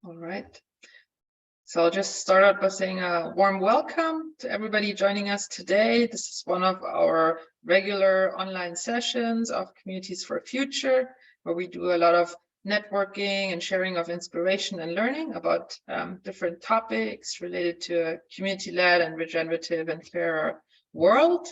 All right. So I'll just start out by saying a warm welcome to everybody joining us today. This is one of our regular online sessions of Communities for Future, where we do a lot of networking and sharing of inspiration and learning about different topics related to a community-led and regenerative and fairer world.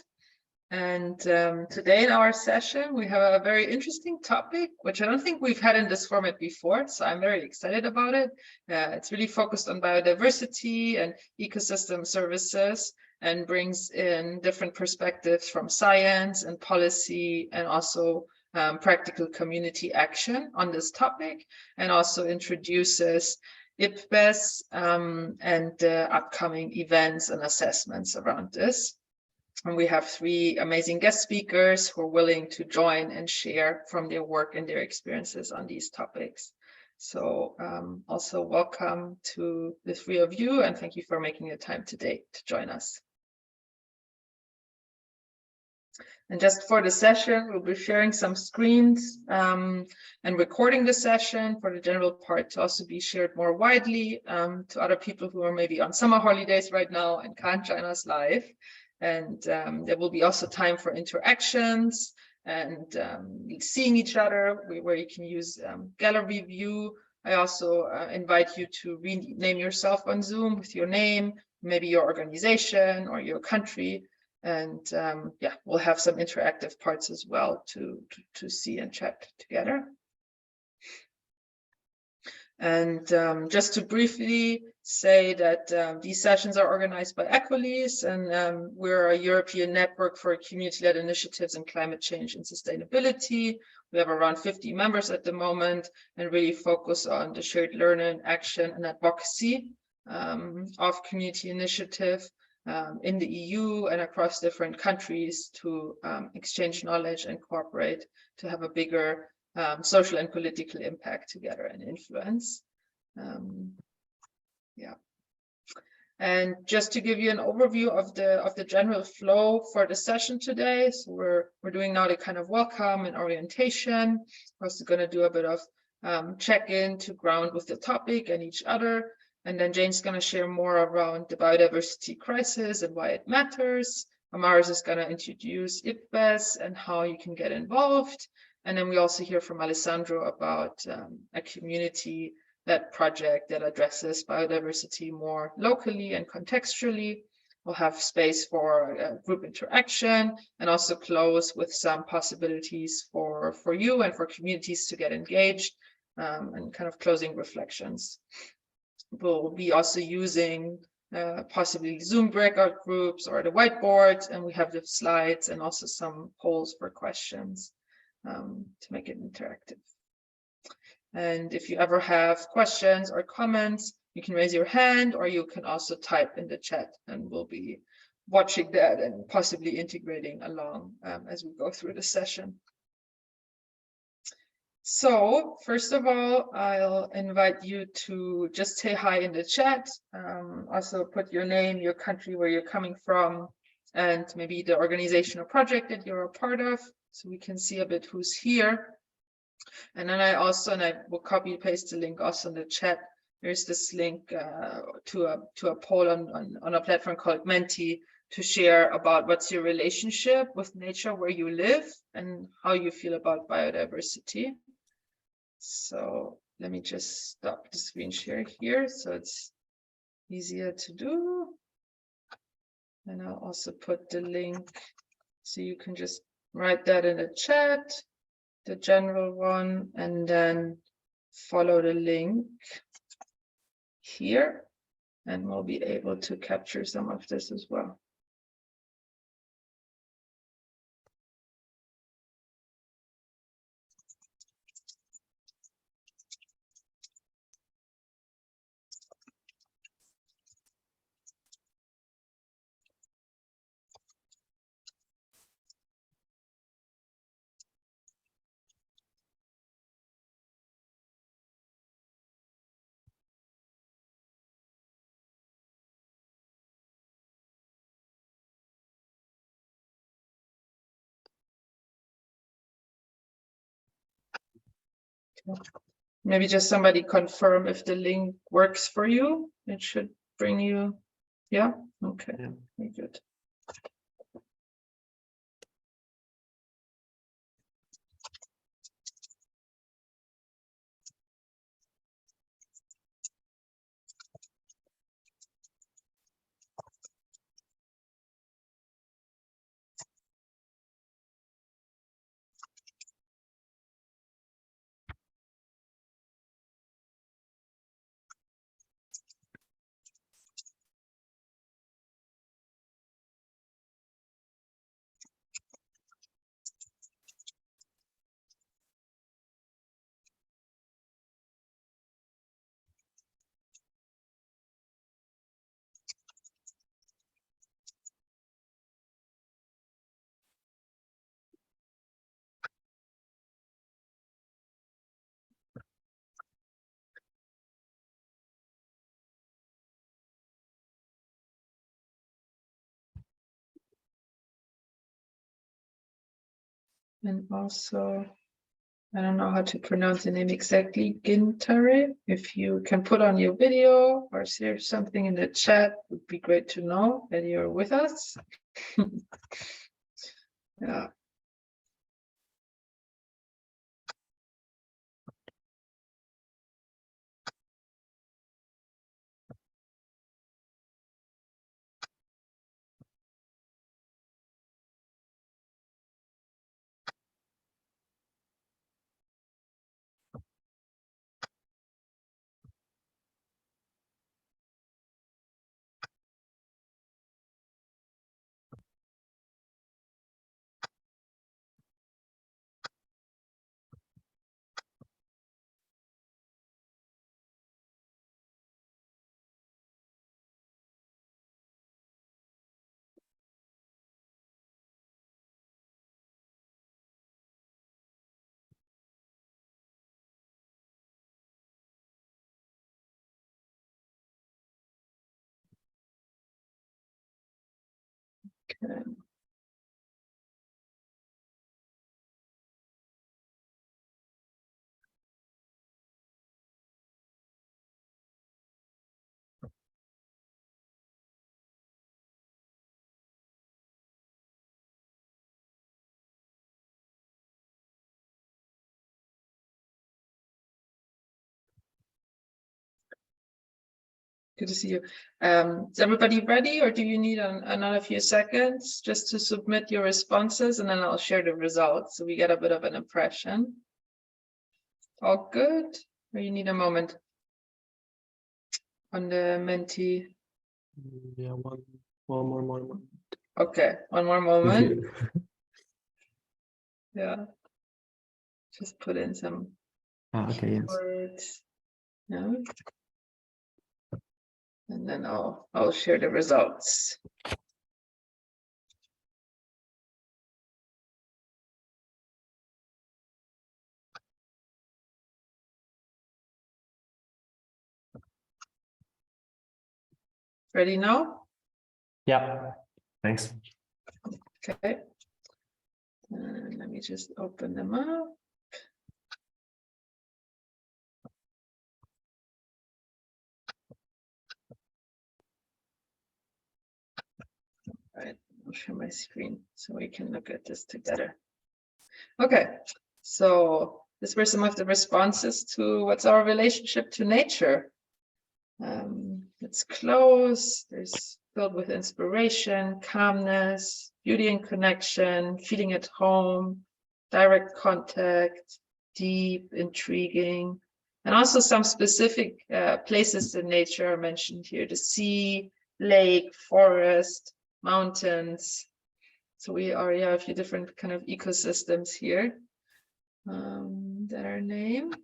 And today in our session, we have a very interesting topic, which I don't think we've had in this format before, so I'm very excited about it. It's really focused on biodiversity and ecosystem services and brings in different perspectives from science and policy and also practical community action on this topic, and also introduces IPBES and upcoming events and assessments around this. And we have three amazing guest speakers who are willing to join and share from their work and their experiences on these topics. So also welcome to the three of you, and thank you for making the time today to join us. And just for the session, we'll be sharing some screens and recording the session for the general part to also be shared more widely to other people who are maybe on summer holidays right now and can't join us live. And there will be also time for interactions and seeing each other, where you can use gallery view. I also invite you to rename yourself on Zoom with your name, maybe your organization or your country. And yeah, we'll have some interactive parts as well to see and chat together. And just to briefly say that these sessions are organized by ECOLISE, and we're a European network for community-led initiatives in climate change and sustainability. We have around 50 members at the moment and really focus on the shared learning, action, and advocacy of community initiative in the EU and across different countries to exchange knowledge and cooperate to have a bigger social and political impact together and influence. Yeah. And just to give you an overview of the general flow for the session today, so we're doing now the kind of welcome and orientation. We're also going to do a bit of check-in to ground with the topic and each other. And then Jane's going to share more around the biodiversity crisis and why it matters. Amaris is going to introduce IPBES and how you can get involved. And then we also hear from Alessandro about a community-led project that addresses biodiversity more locally and contextually. We'll have space for group interaction and also close with some possibilities for you and for communities to get engaged and kind of closing reflections. We'll be also using possibly Zoom breakout groups or the whiteboard, and we have the slides and also some polls for questions to make it interactive. And if you ever have questions or comments, you can raise your hand, or you can also type in the chat, and we'll be watching that and possibly integrating along as we go through the session. So first of all, I'll invite you to just say hi in the chat. Also put your name, your country, where you're coming from, and maybe the organization or project that you're a part of, so we can see a bit who's here. And then I will copy and paste the link also in the chat. There's this link to a poll on a platform called Menti to share about what's your relationship with nature where you live and how you feel about biodiversity. So let me just stop the screen share here so it's easier to do. And I'll also put the link so you can just write that in the chat, the general one, and then follow the link here, and we'll be able to capture some of this as well. Maybe just somebody confirm if the link works for you. It should bring you, yeah? Okay, Yeah. very good. And also, I don't know how to pronounce the name exactly, Gintare. If you can put on your video or share something in the chat, would be great to know that you're with us. Yeah. Okay. Good to see you. Is everybody ready, or do you need another few seconds just to submit your responses, and then I'll share the results so we get a bit of an impression? All good? Or you need a moment on the Menti? Yeah, one more moment. Okay, one more moment. Yeah, just put in some Okay, yes. words. Yeah. And then I'll share the results. Ready now? Yeah, thanks. Okay. Let me just open them up. All right, I'll share my screen so we can look at this together. Okay, so these were some of the responses to what's our relationship to nature. It's close, there's filled with inspiration, calmness, beauty and connection, feeling at home, direct contact, deep, intriguing, and also some specific places in nature are mentioned here: the sea, lake, forest, mountains. So we are, yeah, a few different kind of ecosystems here that are named.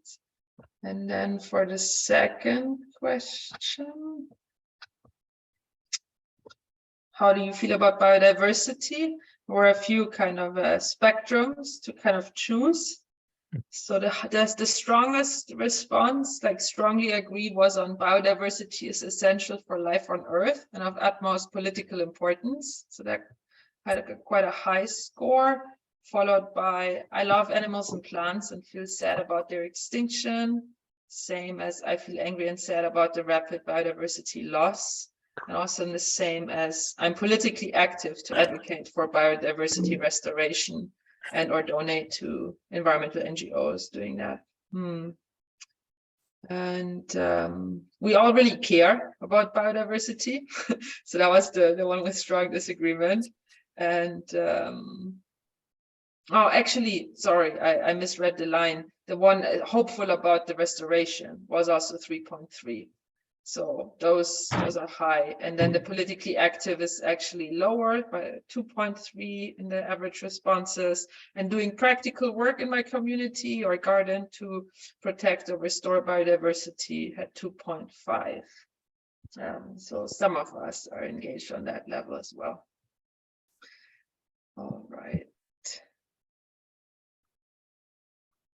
And then for the second question, how do you feel about biodiversity? There were a few kind of spectrums to kind of choose. So the strongest response, like strongly agreed, was on biodiversity is essential for life on Earth and of utmost political importance. So that had quite a high score, followed by I love animals and plants and feel sad about their extinction. same as I feel angry and sad about the rapid biodiversity loss. And also in the same as I'm politically active to advocate for biodiversity restoration and or donate to environmental NGOs doing that. And we all really care about biodiversity. So that was the one with strong disagreement. And oh, actually, sorry, I misread the line. The one hopeful about the restoration was also 3.3. So those are high. And then the politically active is actually lower by 2.3 in the average responses. And doing practical work in my community or garden to protect or restore biodiversity had 2.5. So some of us are engaged on that level as well. All right.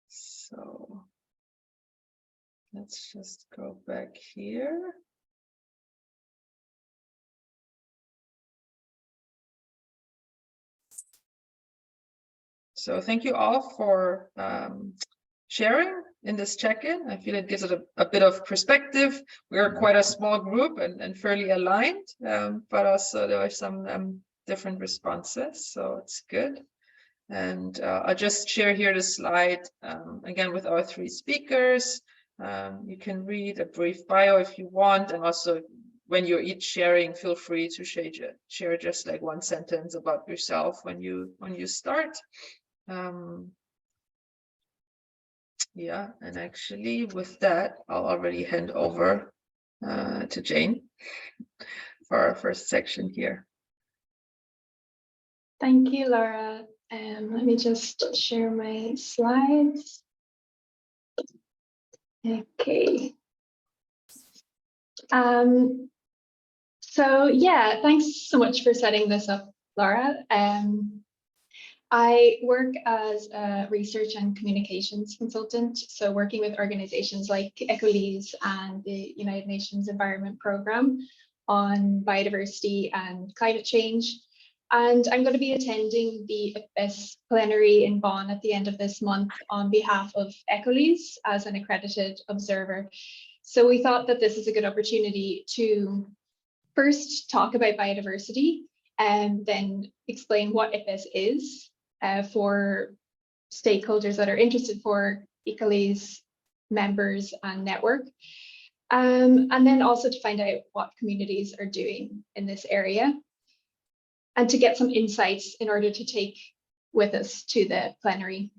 So let's just go back here. So thank you all for sharing in this check-in. I feel it gives it a bit of perspective. We are quite a small group and fairly aligned, but also there are some different responses, so it's good. And I'll just share here the slide again with our 3 speakers. You can read a brief bio if you want, and also when you're each sharing, feel free to share just like 1 sentence about yourself when you start. Yeah, and actually with that, I'll already hand over to Jane for our first section here. Thank you, Laura. Let me just share my slides. Okay. So yeah, thanks so much for setting this up, Laura. I work as a research and communications consultant, so working with organizations like ECOLISE and the United Nations Environment Programme on biodiversity and climate change. And I'm going to be attending the IPBES Plenary in Bonn at the end of this month on behalf of ECOLISE as an accredited observer. So we thought that this is a good opportunity to first talk about biodiversity and then explain what IPBES is for stakeholders that are interested, for ECOLISE members and network. And then also to find out what communities are doing in this area, and to get some insights in order to take with us to the plenary.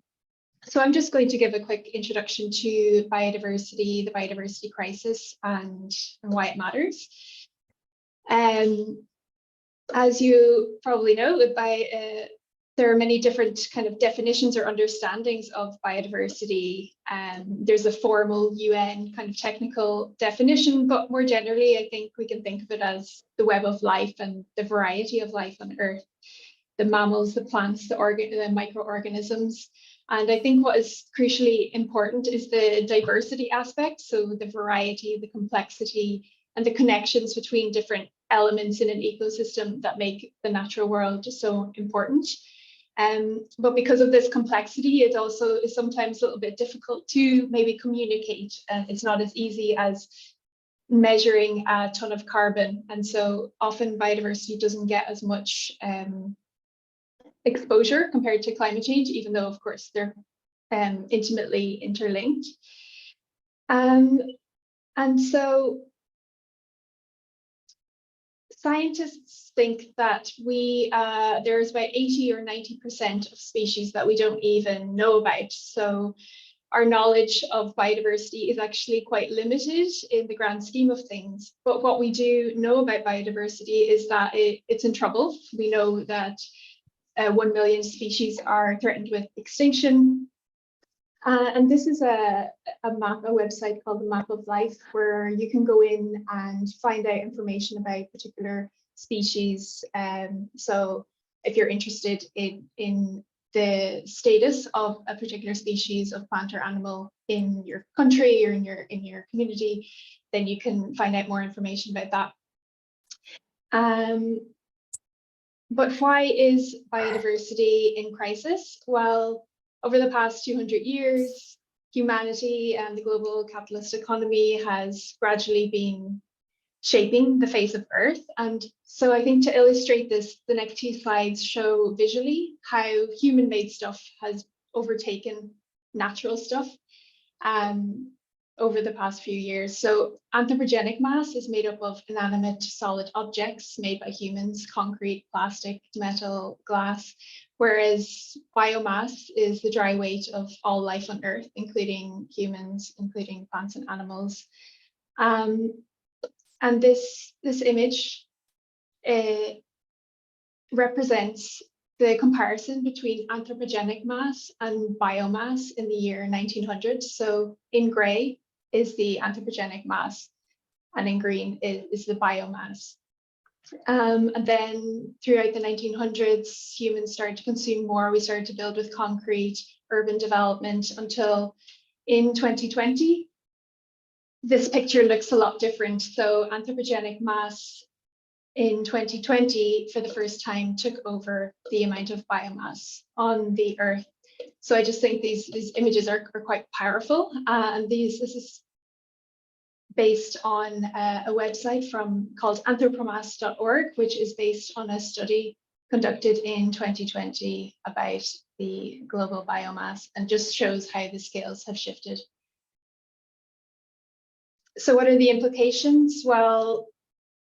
So I'm just going to give a quick introduction to biodiversity, the biodiversity crisis, and why it matters. As you probably know, there are many different kind of definitions or understandings of biodiversity. There's a formal UN kind of technical definition, but more generally, I think we can think of it as the web of life and the variety of life on Earth, the mammals, the plants, the microorganisms. And I think what is crucially important is the diversity aspect, so the variety, the complexity, and the connections between different elements in an ecosystem that make the natural world so important. But because of this complexity, it also is sometimes a little bit difficult to maybe communicate. It's not as easy as measuring a ton of carbon. And so often biodiversity doesn't get as much exposure compared to climate change, even though, of course, they're intimately interlinked. And so scientists think that there's about 80 or 90% of species that we don't even know about. So our knowledge of biodiversity is actually quite limited in the grand scheme of things. But what we do know about biodiversity is that it's in trouble. We know that 1 million species are threatened with extinction. And this is a map, a website called the Map of Life, where you can go in and find out information about particular species. So if you're interested in the status of a particular species of plant or animal in your country or in your community, then you can find out more information about that. But why is biodiversity in crisis? Well, over the past 200 years, humanity and the global capitalist economy has gradually been shaping the face of Earth. And so I think to illustrate this, the next two slides show visually how human-made stuff has overtaken natural stuff over the past few years. So anthropogenic mass is made up of inanimate solid objects made by humans, concrete, plastic, metal, glass, whereas biomass is the dry weight of all life on Earth, including humans, including plants and animals. And this image represents the comparison between anthropogenic mass and biomass in the year 1900. So in gray is the anthropogenic mass, and in green is the biomass. And then throughout the 1900s, humans started to consume more. We started to build with concrete, urban development, until in 2020, this picture looks a lot different. So anthropogenic mass in 2020, for the first time, took over the amount of biomass on the Earth. So I just think these images are quite powerful. And this is based on a website called anthropomass.org, which is based on a study conducted in 2020 about the global biomass, and just shows how the scales have shifted. So what are the implications? Well,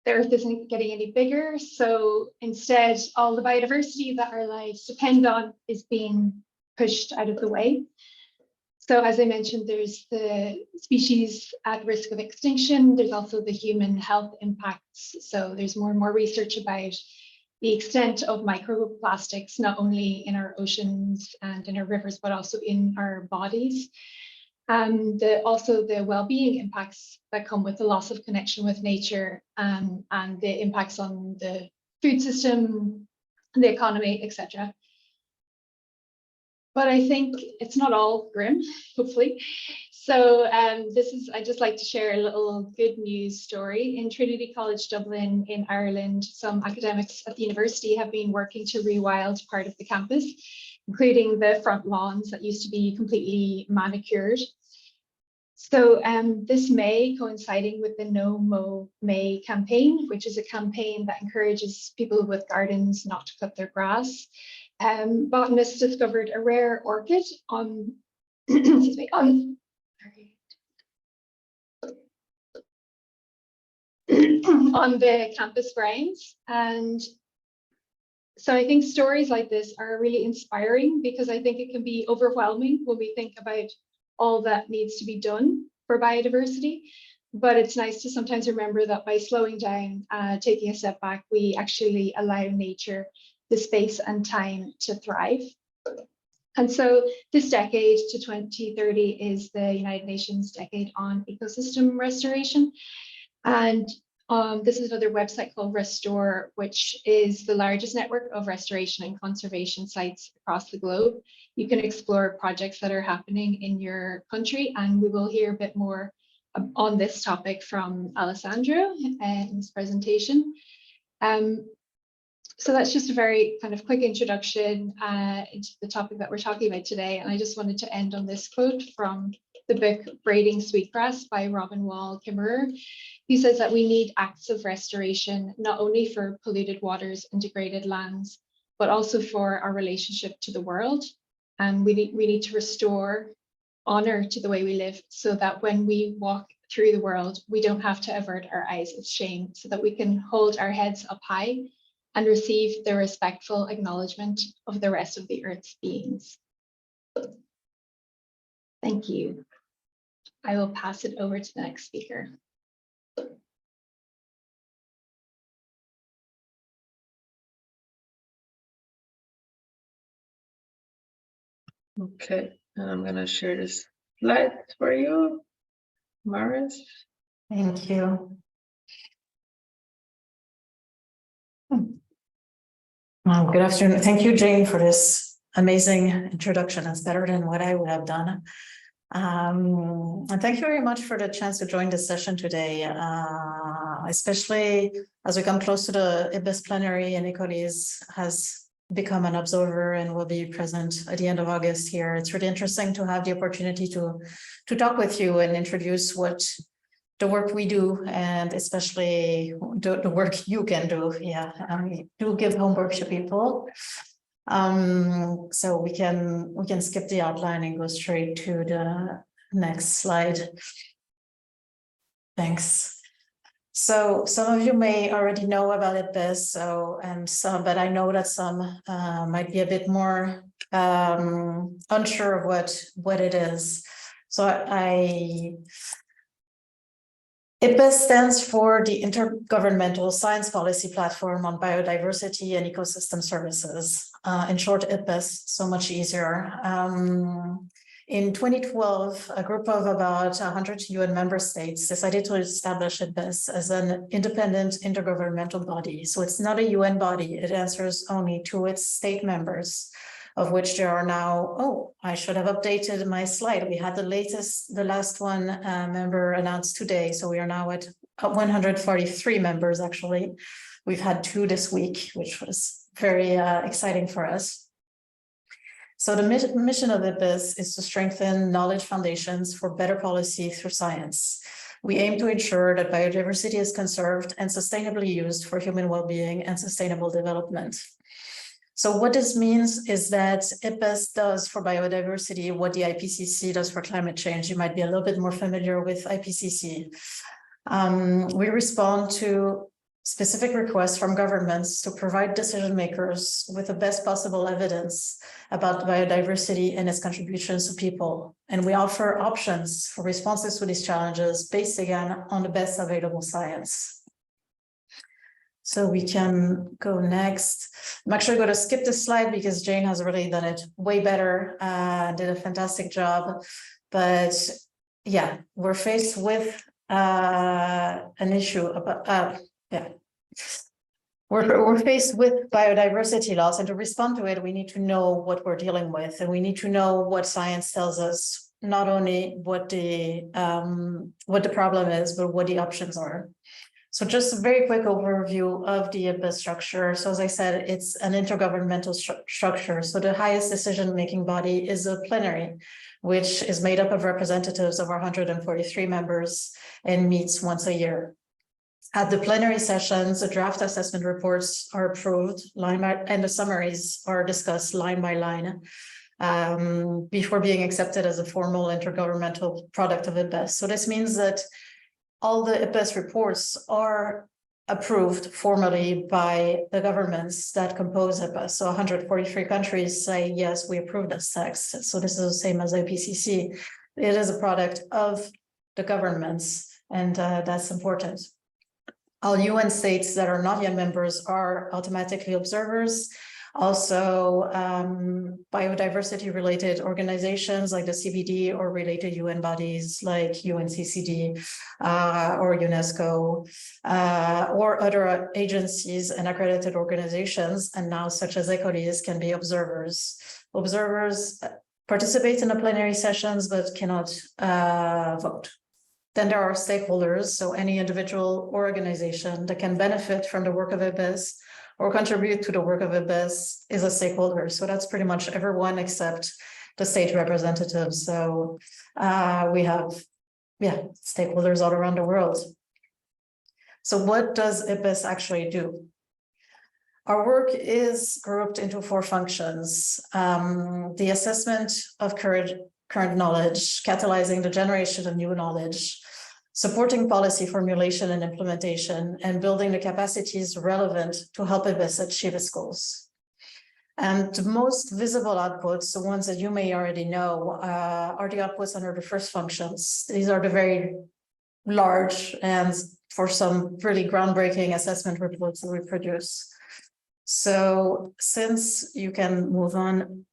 the Earth isn't getting any bigger. So instead, all the biodiversity that our lives depend on is being pushed out of the way. So as I mentioned, there's the species at risk of extinction. There's also the human health impacts. So there's more and more research about the extent of microplastics, not only in our oceans and in our rivers, but also in our bodies. And also the well-being impacts that come with the loss of connection with nature, and the impacts on the food system, the economy, etc. But I think it's not all grim, hopefully. So I'd just like to share a little good news story. In Trinity College Dublin in Ireland, some academics at the university have been working to rewild part of the campus, including the front lawns that used to be completely manicured. So this May, coinciding with the No Mow May campaign, which is a campaign that encourages people with gardens not to cut their grass, botanists discovered a rare orchid on, excuse me, on the campus grounds. And so I think stories like this are really inspiring, because I think it can be overwhelming when we think about all that needs to be done for biodiversity. But it's nice to sometimes remember that by slowing down, taking a step back, we actually allow nature the space and time to thrive. And so this decade to 2030 is the United Nations Decade on Ecosystem Restoration. And this is another website called Restore, which is the largest network of restoration and conservation sites across the globe. You can explore projects that are happening in your country, and we will hear a bit more on this topic from Alessandro in his presentation. So that's just a very kind of quick introduction into the topic that we're talking about today. And I just wanted to end on this quote from the book Braiding Sweetgrass by Robin Wall Kimmerer. He says that we need acts of restoration, not only for polluted waters and degraded lands, but also for our relationship to the world. And we need to restore honor to the way we live, so that when we walk through the world, we don't have to avert our eyes of shame, so that we can hold our heads up high and receive the respectful acknowledgement of the rest of the Earth's beings. Thank you. I will pass it over to the next speaker. Okay, and I'm gonna share this slide for you, Maris. Thank you. Good afternoon. Thank you, Jane, for this amazing introduction. It's better than what I would have done. And thank you very much for the chance to join this session today, especially as we come close to the IPBES Plenary, and ECOLISE has become an observer and will be present at the end of August here. It's really interesting to have the opportunity to talk with you and introduce what the work we do, and especially the work you can do. Yeah, do give homework to people. So we can skip the outline and go straight to the next slide. Thanks. So some of you may already know about IPBES, but I know that some might be a bit more unsure of what it is. So IPBES stands for the Intergovernmental Science Policy Platform on Biodiversity and Ecosystem Services. In short, IPBES, so much easier. In 2012, a group of about 100 UN member states decided to establish IPBES as an independent intergovernmental body. So it's not a UN body, it answers only to its state members, of which there are now, oh, I should have updated my slide. We had the last one member announced today. So we are now at 143 members, actually. We've had 2 this week, which was very exciting for us. So the mission of IPBES is to strengthen knowledge foundations for better policy through science. We aim to ensure that biodiversity is conserved and sustainably used for human well-being and sustainable development. So what this means is that IPBES does for biodiversity what the IPCC does for climate change. You might be a little bit more familiar with IPCC. We respond to specific requests from governments to provide decision makers with the best possible evidence about biodiversity and its contributions to people. And we offer options for responses to these challenges based again on the best available science. So we can go next. I'm actually going to skip this slide because Jane has really done it way better, did a fantastic job. But yeah, we're faced with an issue about, We're faced with biodiversity loss, and to respond to it, we need to know what we're dealing with, and we need to know what science tells us, not only what the problem is, but what the options are. So just a very quick overview of the IPBES structure. So as I said, it's an intergovernmental structure. So the highest decision-making body is a plenary, which is made up of representatives of our 143 members and meets once a year. At the plenary sessions, the draft assessment reports are approved and the summaries are discussed line by line before being accepted as a formal intergovernmental product of IPBES. So this means that all the IPBES reports are approved formally by the governments that compose IPBES. So 143 countries say, yes, we approve this text. So this is the same as IPCC. It is a product of the governments, and that's important. All UN states that are not yet members are automatically observers. Also, biodiversity-related organizations like the CBD or related UN bodies like UNCCD or UNESCO or other agencies and accredited organizations, and now such as ECOLISE, can be observers. Observers participate in the plenary sessions but cannot vote. Then there are stakeholders, so any individual or organization that can benefit from the work of IPBES or contribute to the work of IPBES is a stakeholder. So that's pretty much everyone except the state representatives. So we have, stakeholders all around the world. So what does IPBES actually do? Our work is grouped into 4 functions. The assessment of current knowledge, catalyzing the generation of new knowledge, supporting policy formulation and implementation, and building the capacities relevant to help IPBES achieve its goals. And the most visible outputs, the ones that you may already know, are the outputs under the first functions. These are the very large and for some really groundbreaking assessment reports that we produce. So since you can move on,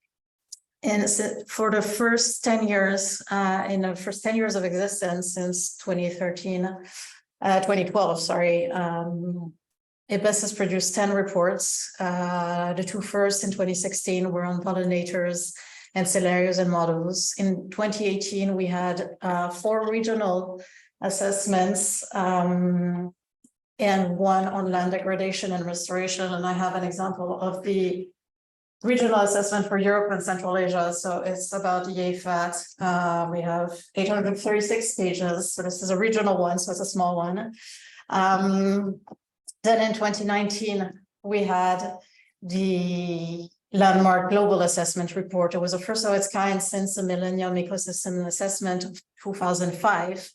and for the first 10 years, in the first 10 years of existence, since 2012, sorry, IPBES has produced 10 reports. The 2 first in 2016 were on pollinators and scenarios and models. In 2018, we had 4 regional assessments and 1 on land degradation and restoration. And I have an example of the regional assessment for Europe and Central Asia. So it's about the IFIT. We have 836 pages. So this is a regional one, so it's a small one. Then in 2019, we had the landmark global assessment report. It was the first of its kind since the Millennium Ecosystem Assessment of 2005.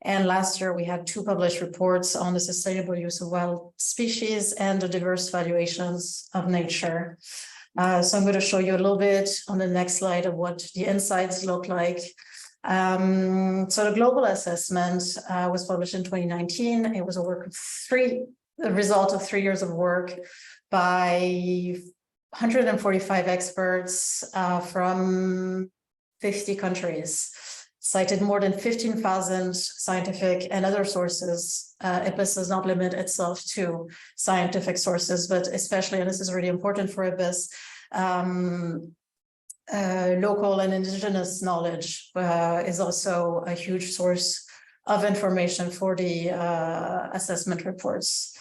And last year we had 2 published reports on the sustainable use of wild species and the diverse valuations of nature. So I'm going to show you a little bit on the next slide of what the insights look like. So the global assessment was published in 2019. It was a work of the result of 3 years of work by 145 experts from 50 countries, cited more than 15,000 scientific and other sources. IPBES does not limit itself to scientific sources, but especially, and this is really important for IPBES, local and indigenous knowledge is also a huge source of information for the assessment reports.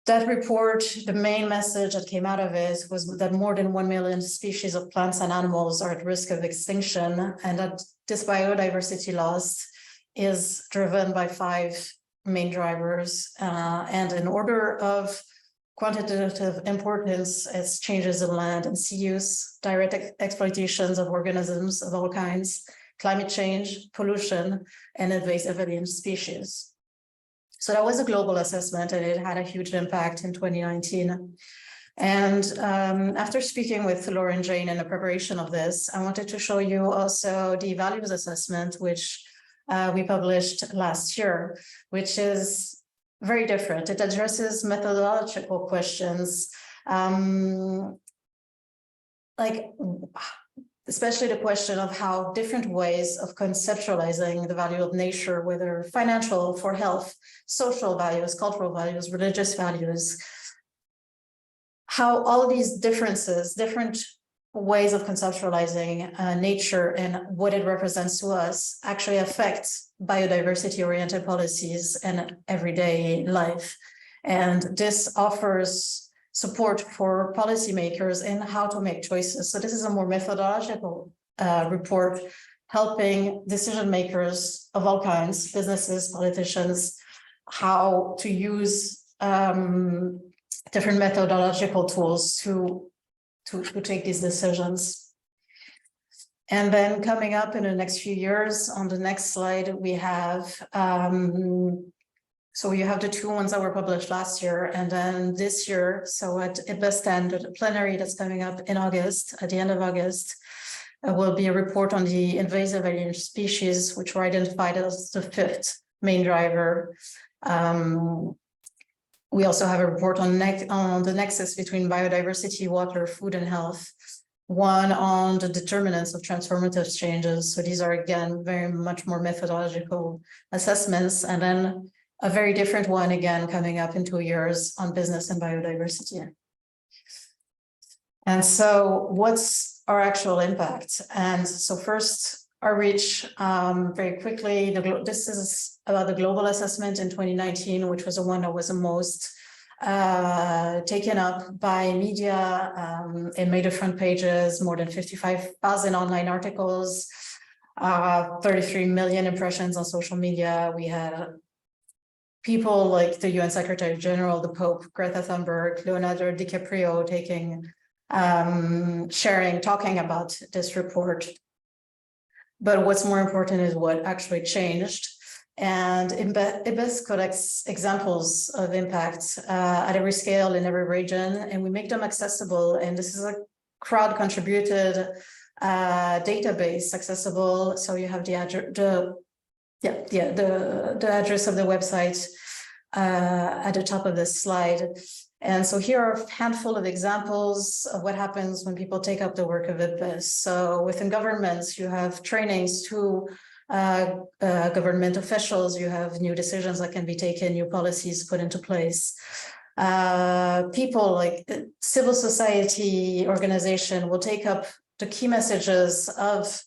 That report, the main message that came out of it was that more than 1 million species of plants and animals are at risk of extinction, and that this biodiversity loss is driven by 5 main drivers. And in order of quantitative importance, it's changes in land and sea use, direct exploitations of organisms of all kinds, climate change, pollution, and invasive alien species. So that was a global assessment, and it had a huge impact in 2019. And after speaking with Laura and Jane in the preparation of this, I wanted to show you also the values assessment, which we published last year, which is very different. It addresses methodological questions, especially the question of how different ways of conceptualizing the value of nature, whether financial, for health, social values, cultural values, religious values, how all these differences, different ways of conceptualizing nature and what it represents to us actually affect biodiversity-oriented policies and everyday life. And this offers support for policymakers in how to make choices. So this is a more methodological report helping decision makers of all kinds, businesses, politicians, how to use different methodological tools to take these decisions. And then coming up in the next few years, on the next slide, we have so you have the 2 ones that were published last year, and then this year, so at IPBES-10 Plenary that's coming up in August, at the end of August, will be a report on the invasive alien species, which were identified as the 5th main driver. We also have a report on the nexus between biodiversity, water, food, and health. One on the determinants of transformative changes. So these are, again, very much more methodological assessments. And then a very different one, again, coming up in 2 years on business and biodiversity. And so what's our actual impact? And so first, our reach, very quickly, this is about the global assessment in 2019, which was the one that was the most taken up by media. It made the front pages, more than 55,000 online articles, 33 million impressions on social media. We had people like the UN Secretary General, the Pope, Greta Thunberg, Leonardo DiCaprio sharing, talking about this report. But what's more important is what actually changed. And IPBES collects examples of impact at every scale in every region, and we make them accessible. And this is a crowd-contributed database accessible. So you have the address of the website at the top of this slide. And so here are a handful of examples of what happens when people take up the work of IPBES. So within governments, you have trainings to government officials, you have new decisions that can be taken, new policies put into place. People like civil society organization will take up the key messages of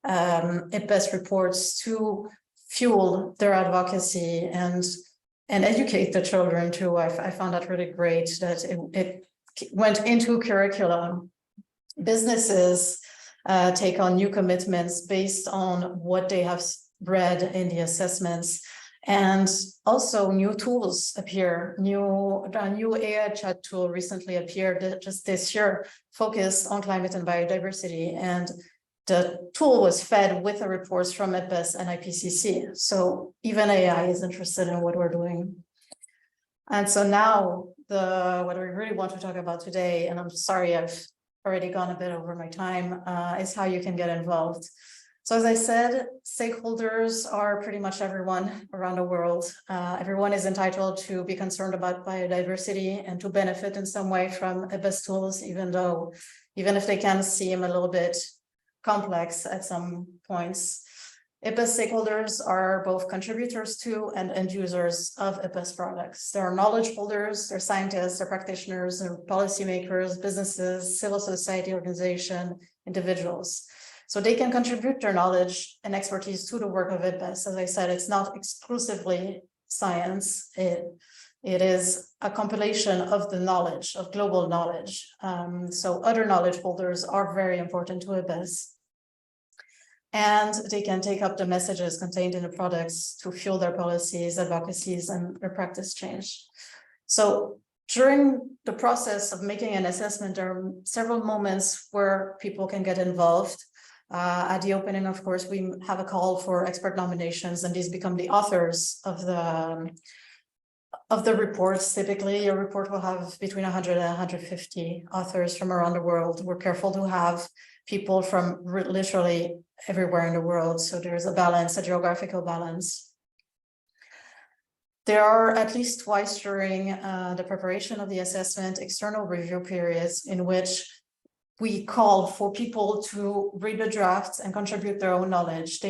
IPBES reports to fuel their advocacy and educate the children too. I found that really great that it went into curriculum. Businesses take on new commitments based on what they have read in the assessments. And also new tools appear. A new AI chat tool recently appeared just this year, focused on climate and biodiversity. And the tool was fed with the reports from IPBES and IPCC. So even AI is interested in what we're doing. And so now what we really want to talk about today, and I'm sorry I've already gone a bit over my time, is how you can get involved. So as I said, stakeholders are pretty much everyone around the world. Everyone is entitled to be concerned about biodiversity and to benefit in some way from IPBES tools, even if they can seem a little bit complex at some points. IPBES stakeholders are both contributors to and end users of IPBES products. There are knowledge holders, they're scientists, they're practitioners, they're policymakers, businesses, civil society organization, individuals. So they can contribute their knowledge and expertise to the work of IPBES. As I said, it's not exclusively science. It is a compilation of the knowledge, of global knowledge. So other knowledge holders are very important to IPBES. And they can take up the messages contained in the products to fuel their policies, advocacies, and their practice change. So during the process of making an assessment, there are several moments where people can get involved. At the opening, of course, we have a call for expert nominations, and these become the authors of the reports. Typically, a report will have between 100 and 150 authors from around the world. We're careful to have people from literally everywhere in the world, so there's a balance, a geographical balance. There are at least twice during the preparation of the assessment external review periods in which we call for people to read the drafts and contribute their own knowledge.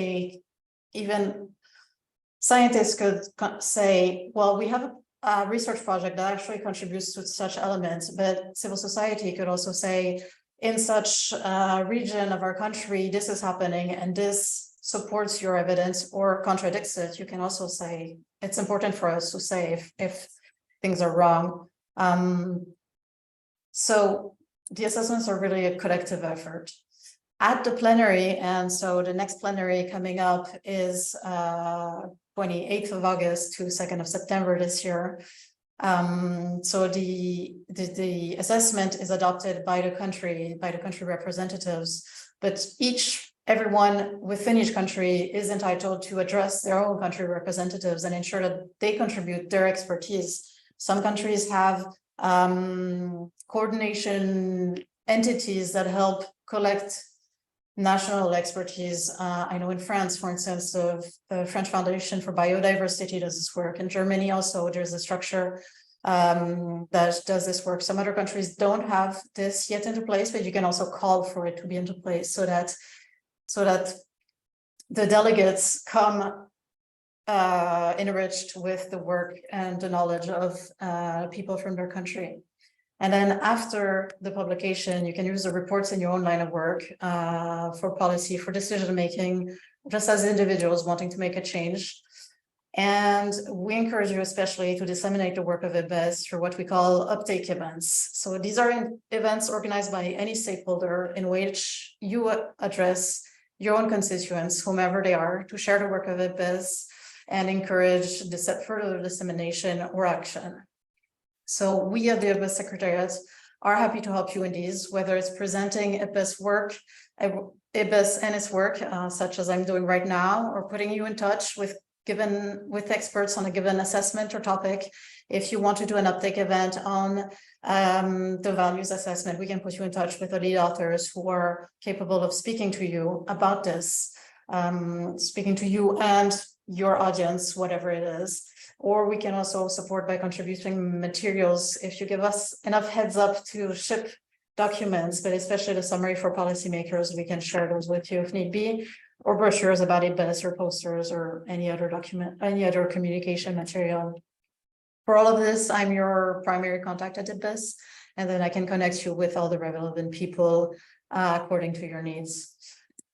Even scientists could say, well, we have a research project that actually contributes to such elements, but civil society could also say, in such a region of our country, this is happening and this supports your evidence or contradicts it. You can also say, it's important for us to say if things are wrong. So the assessments are really a collective effort. At the plenary, and so the next plenary coming up is 28th of August to 2nd of September this year. So the assessment is adopted by the country representatives, but everyone within each country is entitled to address their own country representatives and ensure that they contribute their expertise. Some countries have coordination entities that help collect national expertise. I know in France, for instance, the French Foundation for Biodiversity does this work. In Germany also, there's a structure that does this work. Some other countries don't have this yet into place, but you can also call for it to be into place so that the delegates come enriched with the work and the knowledge of people from their country. And then after the publication, you can use the reports in your own line of work for policy, for decision-making, just as individuals wanting to make a change. And we encourage you especially to disseminate the work of IPBES through what we call uptake events. So these are events organized by any stakeholder in which you address your own constituents, whomever they are, to share the work of IPBES and encourage further dissemination or action. So we at the IPBES Secretariat are happy to help you in these, whether it's presenting IPBES work, IPBES and its work, such as I'm doing right now, or putting you in touch with experts on a given assessment or topic. If you want to do an uptake event on the values assessment, we can put you in touch with the lead authors who are capable of speaking to you about this, speaking to you and your audience, whatever it is. Or we can also support by contributing materials if you give us enough heads up to ship documents, but especially the summary for policymakers, we can share those with you if need be, or brochures about IPBES or posters or any other communication material. For all of this, I'm your primary contact at IPBES, and then I can connect you with all the relevant people according to your needs.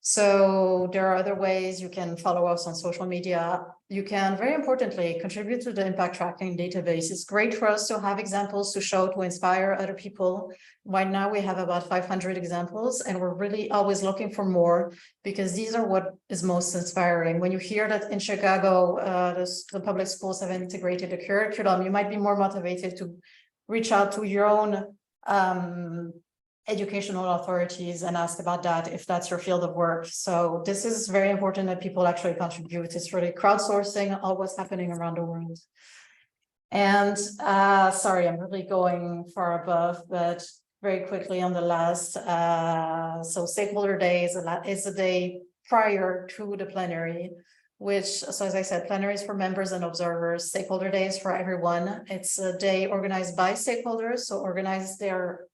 So there are other ways you can follow us on social media. You can, very importantly, contribute to the impact tracking database. It's great for us to have examples to show, to inspire other people. Right now we have about 500 examples, and we're really always looking for more, because these are what is most inspiring. When you hear that in Chicago, the public schools have integrated a curriculum, you might be more motivated to reach out to your own educational authorities and ask about that if that's your field of work. So this is very important that people actually contribute. It's really crowdsourcing all what's happening around the world. And sorry, I'm really going far above, but very quickly on the last, so Stakeholder Days is the day prior to the plenary, which, so as I said, plenaries for members and observers, Stakeholder Days for everyone. It's a day organized by stakeholders, so organized, they're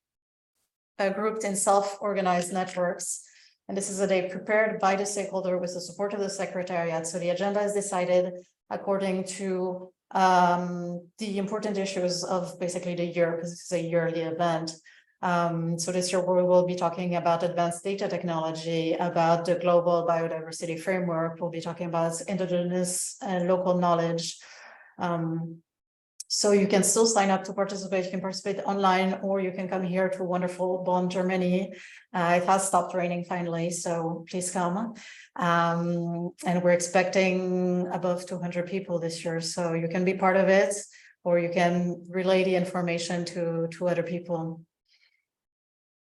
grouped in self-organized networks. And this is a day prepared by the stakeholder with the support of the Secretariat. So the agenda is decided according to the important issues of basically the year, because this is a yearly event. So this year we will be talking about advanced data technology, about the global biodiversity framework. We'll be talking about indigenous and local knowledge. So you can still sign up to participate. You can participate online, or you can come here to wonderful Bonn, Germany. It has stopped raining finally, so please come. And we're expecting above 200 people this year, so you can be part of it, or you can relay the information to other people.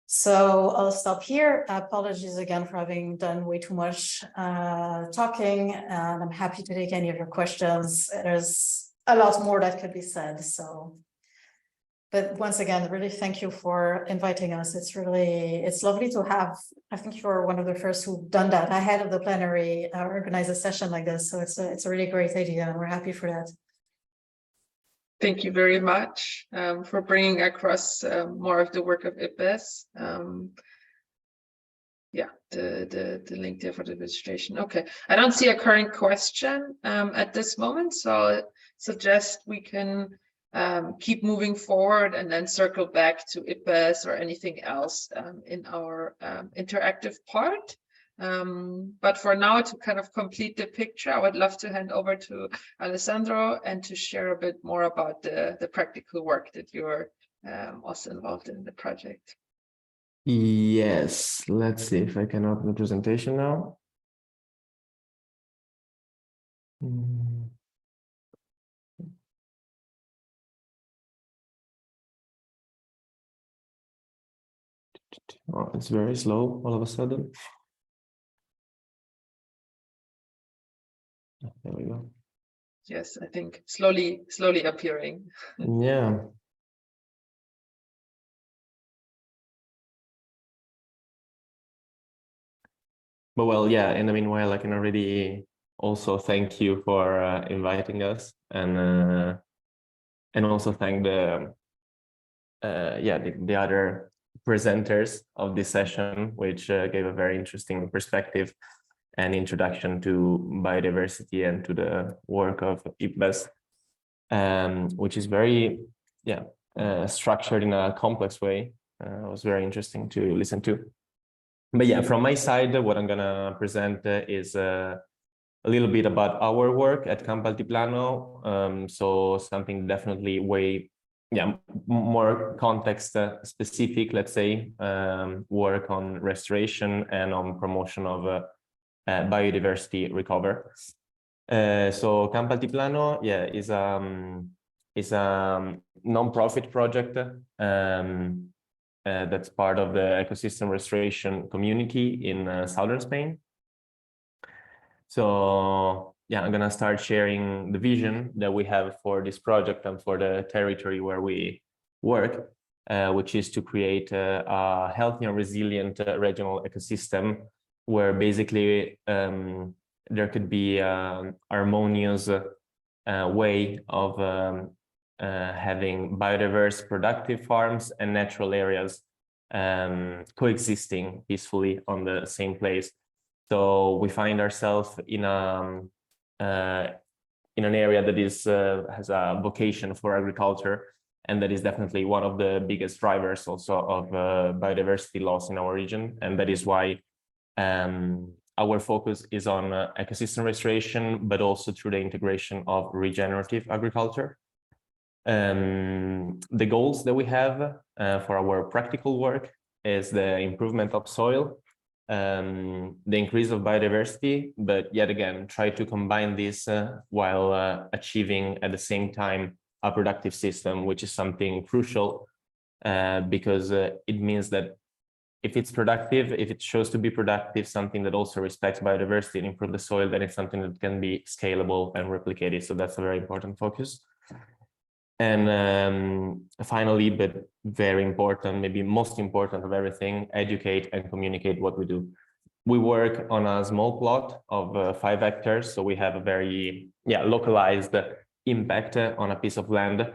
So I'll stop here. Apologies again for having done way too much talking, and I'm happy to take any of your questions. There's a lot more that could be said. So, but once again, really thank you for inviting us. It's lovely to have, I think you're one of the first who've done that ahead of the plenary, organize a session like this. So it's a really great idea, and we're happy for that. Thank you very much for bringing across more of the work of IPBES. Yeah, the link there for the registration. Okay, I don't see a current question at this moment, so I'll suggest we can keep moving forward and then circle back to IPBES or anything else in our interactive part. But for now, to kind of complete the picture, I would love to hand over to Alessandro and to share a bit more about the practical work that you're also involved in the project. Yes, let's see if I can open the presentation now. Oh, it's very slow all of a sudden. There we go. Yes, I think slowly appearing. Yeah. But well, yeah, in the meanwhile, I can already also thank you for inviting us, and also thank the other presenters of this session, which gave a very interesting perspective and introduction to biodiversity and to the work of IPBES, which is very structured in a complex way. It was very interesting to listen to. But yeah, from my side, what I'm gonna present is a little bit about our work at Campo Altiplano. So something definitely more context specific, let's say, work on restoration and on promotion of biodiversity recovery. So Campo Altiplano, is a non-profit project that's part of the ecosystem restoration community in southern Spain. So yeah, I'm gonna start sharing the vision that we have for this project and for the territory where we work, which is to create a healthy and resilient regional ecosystem where basically there could be an harmonious way of having biodiverse productive farms and natural areas coexisting peacefully on the same place. So we find ourselves in an area that is has a vocation for agriculture, and that is definitely one of the biggest drivers also of biodiversity loss in our region. And that is why Our focus is on ecosystem restoration, but also through the integration of regenerative agriculture. The goals that we have for our practical work is the improvement of soil, the increase of biodiversity, but yet again, try to combine this while achieving at the same time a productive system, which is something crucial because it means that if it's productive, if it shows to be productive, something that also respects biodiversity and improve the soil, then it's something that can be scalable and replicated. So that's a very important focus. And finally, but very important, maybe most important of everything, educate and communicate what we do. We work on a small plot of 5 hectares, so we have a very localized impact on a piece of land,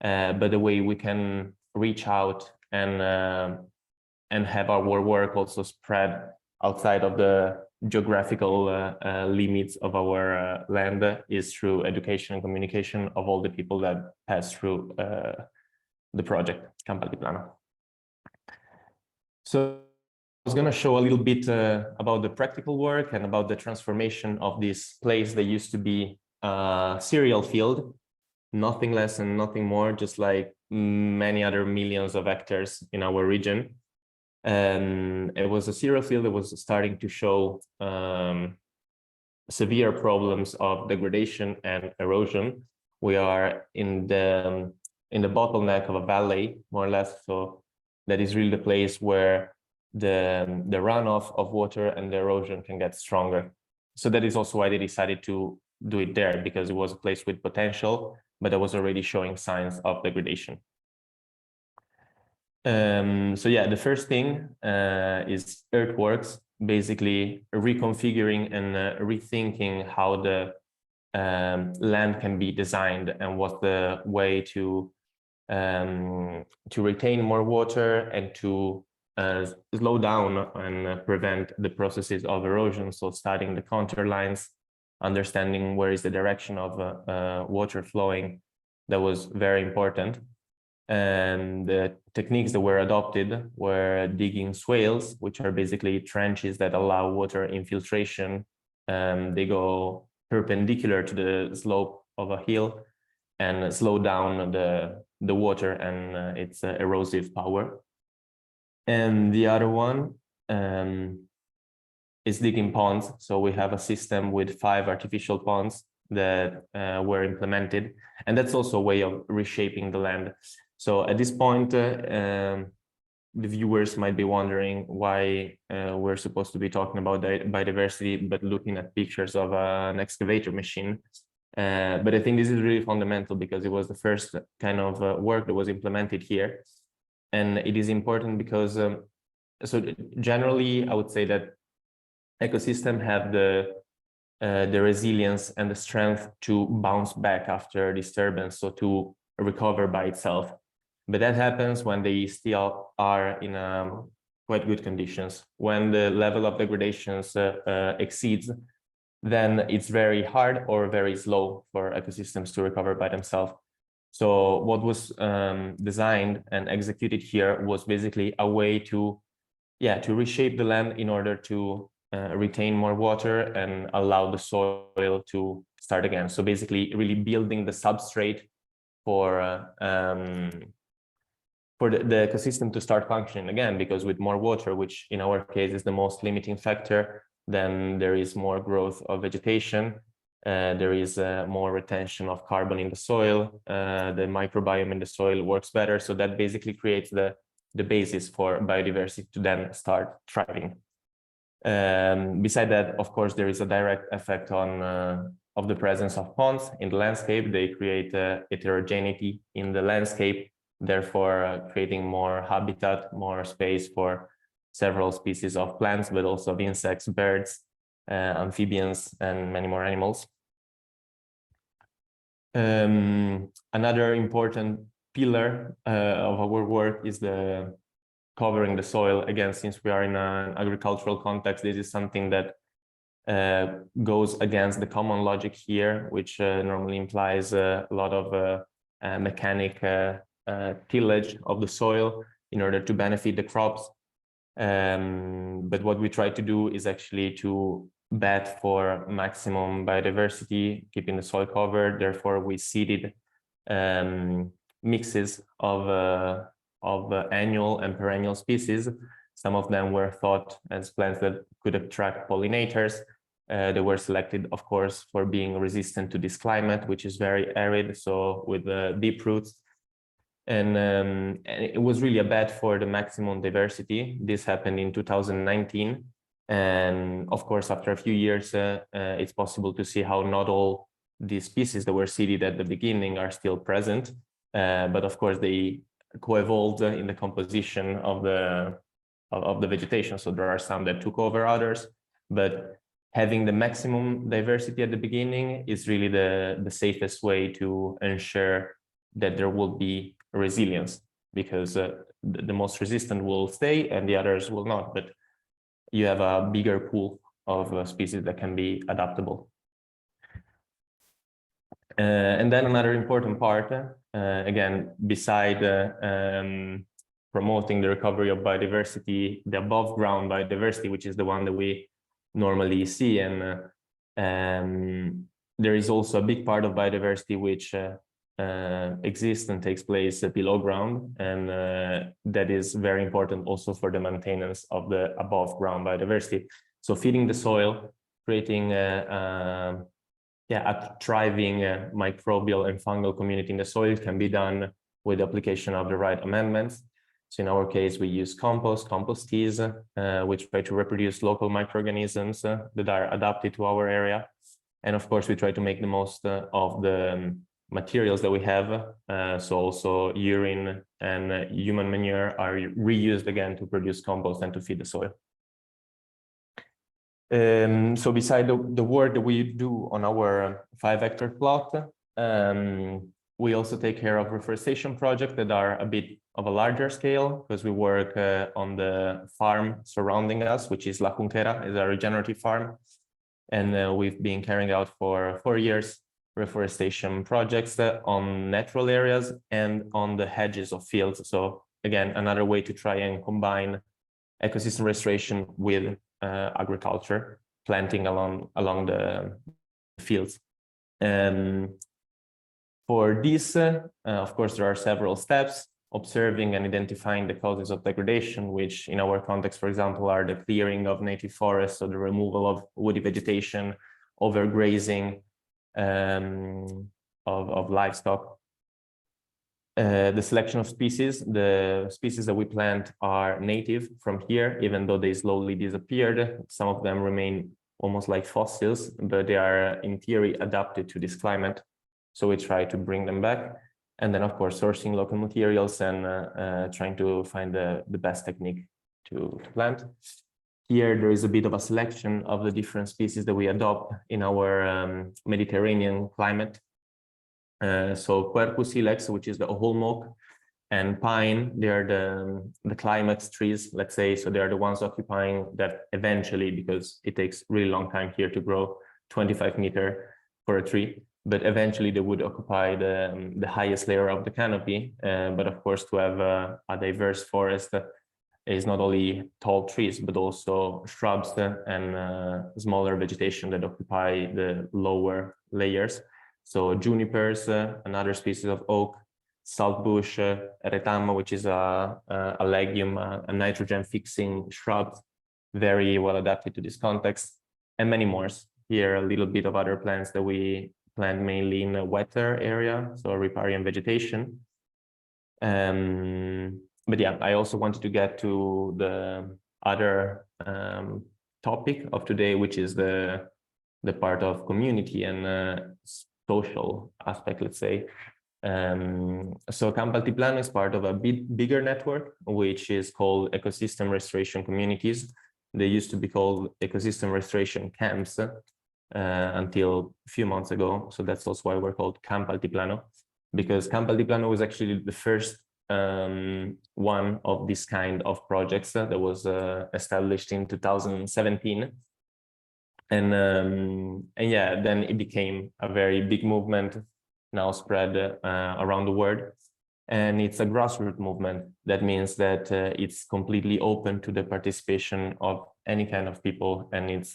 but the way we can reach out and have our work also spread outside of the geographical limits of our land is through education and communication of all the people that pass through the project Campo Altiplano. So I was going to show a little bit about the practical work and about the transformation of this place that used to be a cereal field, nothing less and nothing more, just like many other millions of hectares in our region. And it was a cereal field that was starting to show severe problems of degradation and erosion. We are in the bottleneck of a valley, more or less. So that is really the place where the runoff of water and the erosion can get stronger. So that is also why they decided to do it there, because it was a place with potential, but it was already showing signs of degradation. So yeah, the first thing is Earthworks, basically reconfiguring and rethinking how the land can be designed and what's the way to retain more water and to slow down and prevent the processes of erosion. So starting the contour lines, understanding where is the direction of water flowing, that was very important. And the techniques that were adopted were digging swales, which are basically trenches that allow water infiltration. They go perpendicular to the slope of a hill and slow down the water and its erosive power. And the other one is digging ponds. So we have a system with 5 artificial ponds that were implemented, and that's also a way of reshaping the land. So at this point, the viewers might be wondering why we're supposed to be talking about biodiversity, but looking at pictures of an excavator machine. But I think this is really fundamental because it was the first kind of work that was implemented here. And it is important because, so generally, I would say that ecosystems have the resilience and the strength to bounce back after disturbance, so to recover by itself. But that happens when they still are in quite good conditions. When the level of degradations exceeds, then it's very hard or very slow for ecosystems to recover by themselves. So what was designed and executed here was basically a way to reshape the land in order to retain more water and allow the soil to start again. So basically really building the substrate for the ecosystem to start functioning again, because with more water, which in our case is the most limiting factor, then there is more growth of vegetation, there is more retention of carbon in the soil, the microbiome in the soil works better. So that basically creates the basis for biodiversity to then start thriving. Beside that, of course, there is a direct effect on of the presence of ponds in the landscape. They create heterogeneity in the landscape, therefore creating more habitat, more space for several species of plants, but also of insects, birds, amphibians, and many more animals. Another important pillar of our work is the covering the soil. Again, since we are in an agricultural context, this is something that goes against the common logic here, which normally implies a lot of mechanic tillage of the soil in order to benefit the crops. But what we try to do is actually to bet for maximum biodiversity, keeping the soil covered. Therefore, we seeded mixes of annual and perennial species. Some of them were thought as plants that could attract pollinators. They were selected, of course, for being resistant to this climate, which is very arid, so with deep roots. And it was really a bet for the maximum diversity. This happened in 2019. And of course, after a few years, it's possible to see how not all the species that were seeded at the beginning are still present. But of course, they co-evolved in the composition of the vegetation. So there are some that took over others, but having the maximum diversity at the beginning is really the safest way to ensure that there will be resilience, because the most resistant will stay and the others will not, but you have a bigger pool of species that can be adaptable. And then another important part, again, beside promoting the recovery of biodiversity, the above ground biodiversity, which is the one that we normally see, and there is also a big part of biodiversity which exists and takes place below ground, and that is very important also for the maintenance of the above ground biodiversity. So feeding the soil, creating a thriving microbial and fungal community in the soil can be done with the application of the right amendments. So in our case, we use compost teas, which try to reproduce local microorganisms that are adapted to our area. And of course, we try to make the most of the materials that we have. So also urine and human manure are reused again to produce compost and to feed the soil. So beside the work that we do on our 5-hectare plot, we also take care of reforestation projects that are a bit of a larger scale, because we work on the farm surrounding us, which is La Junquera, is a regenerative farm. And we've been carrying out for 4 years reforestation projects on natural areas and on the hedges of fields. So again, another way to try and combine ecosystem restoration with agriculture, planting along the fields. For this, of course, there are several steps: observing and identifying the causes of degradation, which in our context, for example, are the clearing of native forests, so the removal of woody vegetation, overgrazing of livestock. The selection of species, the species that we plant are native from here, even though they slowly disappeared. Some of them remain almost like fossils, but they are in theory adapted to this climate. So we try to bring them back. And then, of course, sourcing local materials and trying to find the best technique to plant. Here, there is a bit of a selection of the different species that we adopt in our Mediterranean climate. So Quercus ilex, which is the holm oak, and pine, they are the climax trees, let's say. So they are the ones occupying that eventually, because it takes really long time here to grow 25 meters for a tree, but eventually they would occupy the highest layer of the canopy. But of course, to have a diverse forest is not only tall trees, but also shrubs and smaller vegetation that occupy the lower layers. So junipers, another species of oak, saltbush, retama, which is a legume, a nitrogen fixing shrub, very well adapted to this context, and many more. Here, a little bit of other plants that we plant mainly in a wetter area, so riparian vegetation. But yeah, I also wanted to get to the other topic of today, which is the part of community and social aspect, let's say. So Campo Altiplano is part of a bigger network, which is called Ecosystem Restoration Communities. They used to be called Ecosystem Restoration Camps until a few months ago. So that's also why we're called Campo Altiplano, because Campo Altiplano was actually the first one of this kind of projects that was established in 2017. And yeah, then it became a very big movement, now spread around the world. And it's a grassroots movement. That means that it's completely open to the participation of any kind of people. And it's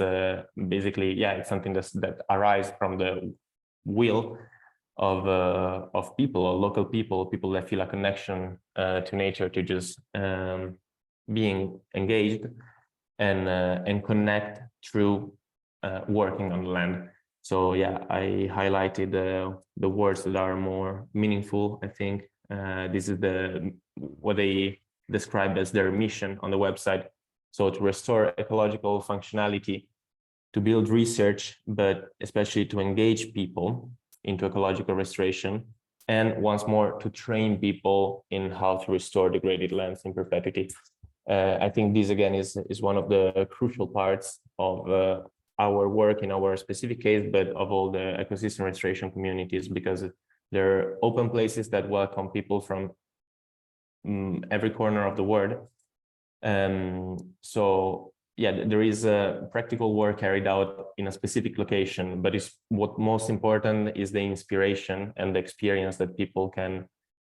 basically, yeah, it's something that arises from the will of people, or local people that feel a connection to nature, to just being engaged and connect through working on the land. So yeah, I highlighted the words that are more meaningful. I think this is what they described as their mission on the website. So to restore ecological functionality, to build research, but especially to engage people into ecological restoration, and once more to train people in how to restore degraded lands in perpetuity. I think this again is one of the crucial parts of our work in our specific case, but of all the ecosystem restoration communities, because they're open places that welcome people from every corner of the world. So yeah, there is practical work carried out in a specific location, but what most important is the inspiration and the experience that people can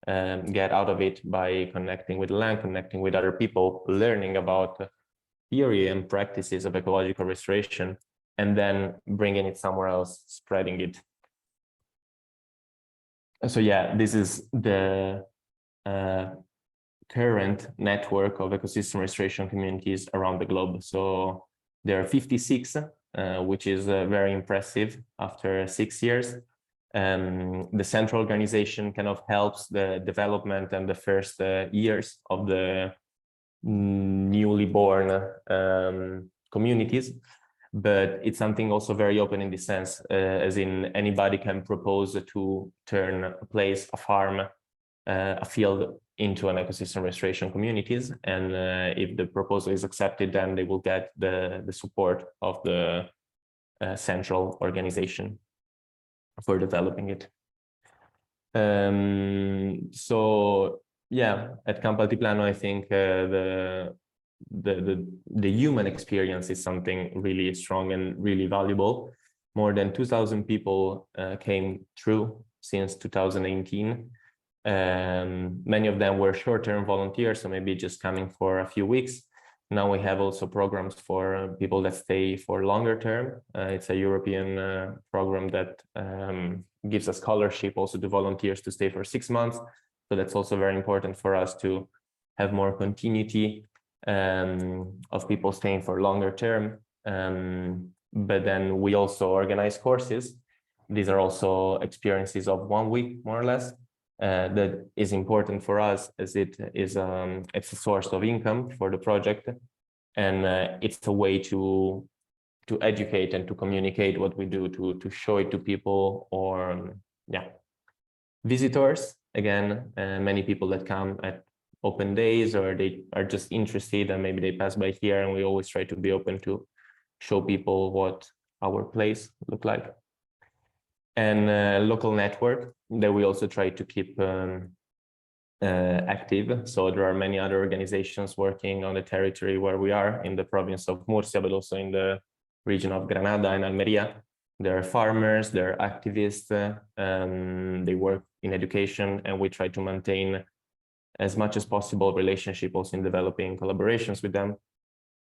get out of it by connecting with the land, connecting with other people, learning about theory and practices of ecological restoration, and then bringing it somewhere else, spreading it. So yeah, this is the current network of ecosystem restoration communities around the globe. So there are 56, which is very impressive after 6 years. The central organization kind of helps the development and the first years of the newly born communities, but it's something also very open in this sense, as in anybody can propose to turn a place, a farm, a field into an ecosystem restoration communities, and if the proposal is accepted, then they will get the support of the central organization for developing it. So yeah, at Campo Altiplano, I think the human experience is something really strong and really valuable. More than 2,000 people came through since 2018. Many of them were short-term volunteers, so maybe just coming for a few weeks. Now we have also programs for people that stay for longer term. It's a European program that gives a scholarship also to volunteers to stay for 6 months. So that's also very important for us to have more continuity of people staying for longer term. But then we also organize courses. These are also experiences of 1 week, more or less. That is important for us, as it's a source of income for the project, and it's a way to educate and to communicate what we do, to show it to people, or yeah, visitors. Again, many people that come at open days, or they are just interested and maybe they pass by here, and we always try to be open to show people what our place look like. And local network that we also try to keep active. So there are many other organizations working on the territory where we are, in the province of Murcia, but also in the region of Granada and Almeria. There are farmers, there are activists, they work in education, and we try to maintain as much as possible relationship also in developing collaborations with them,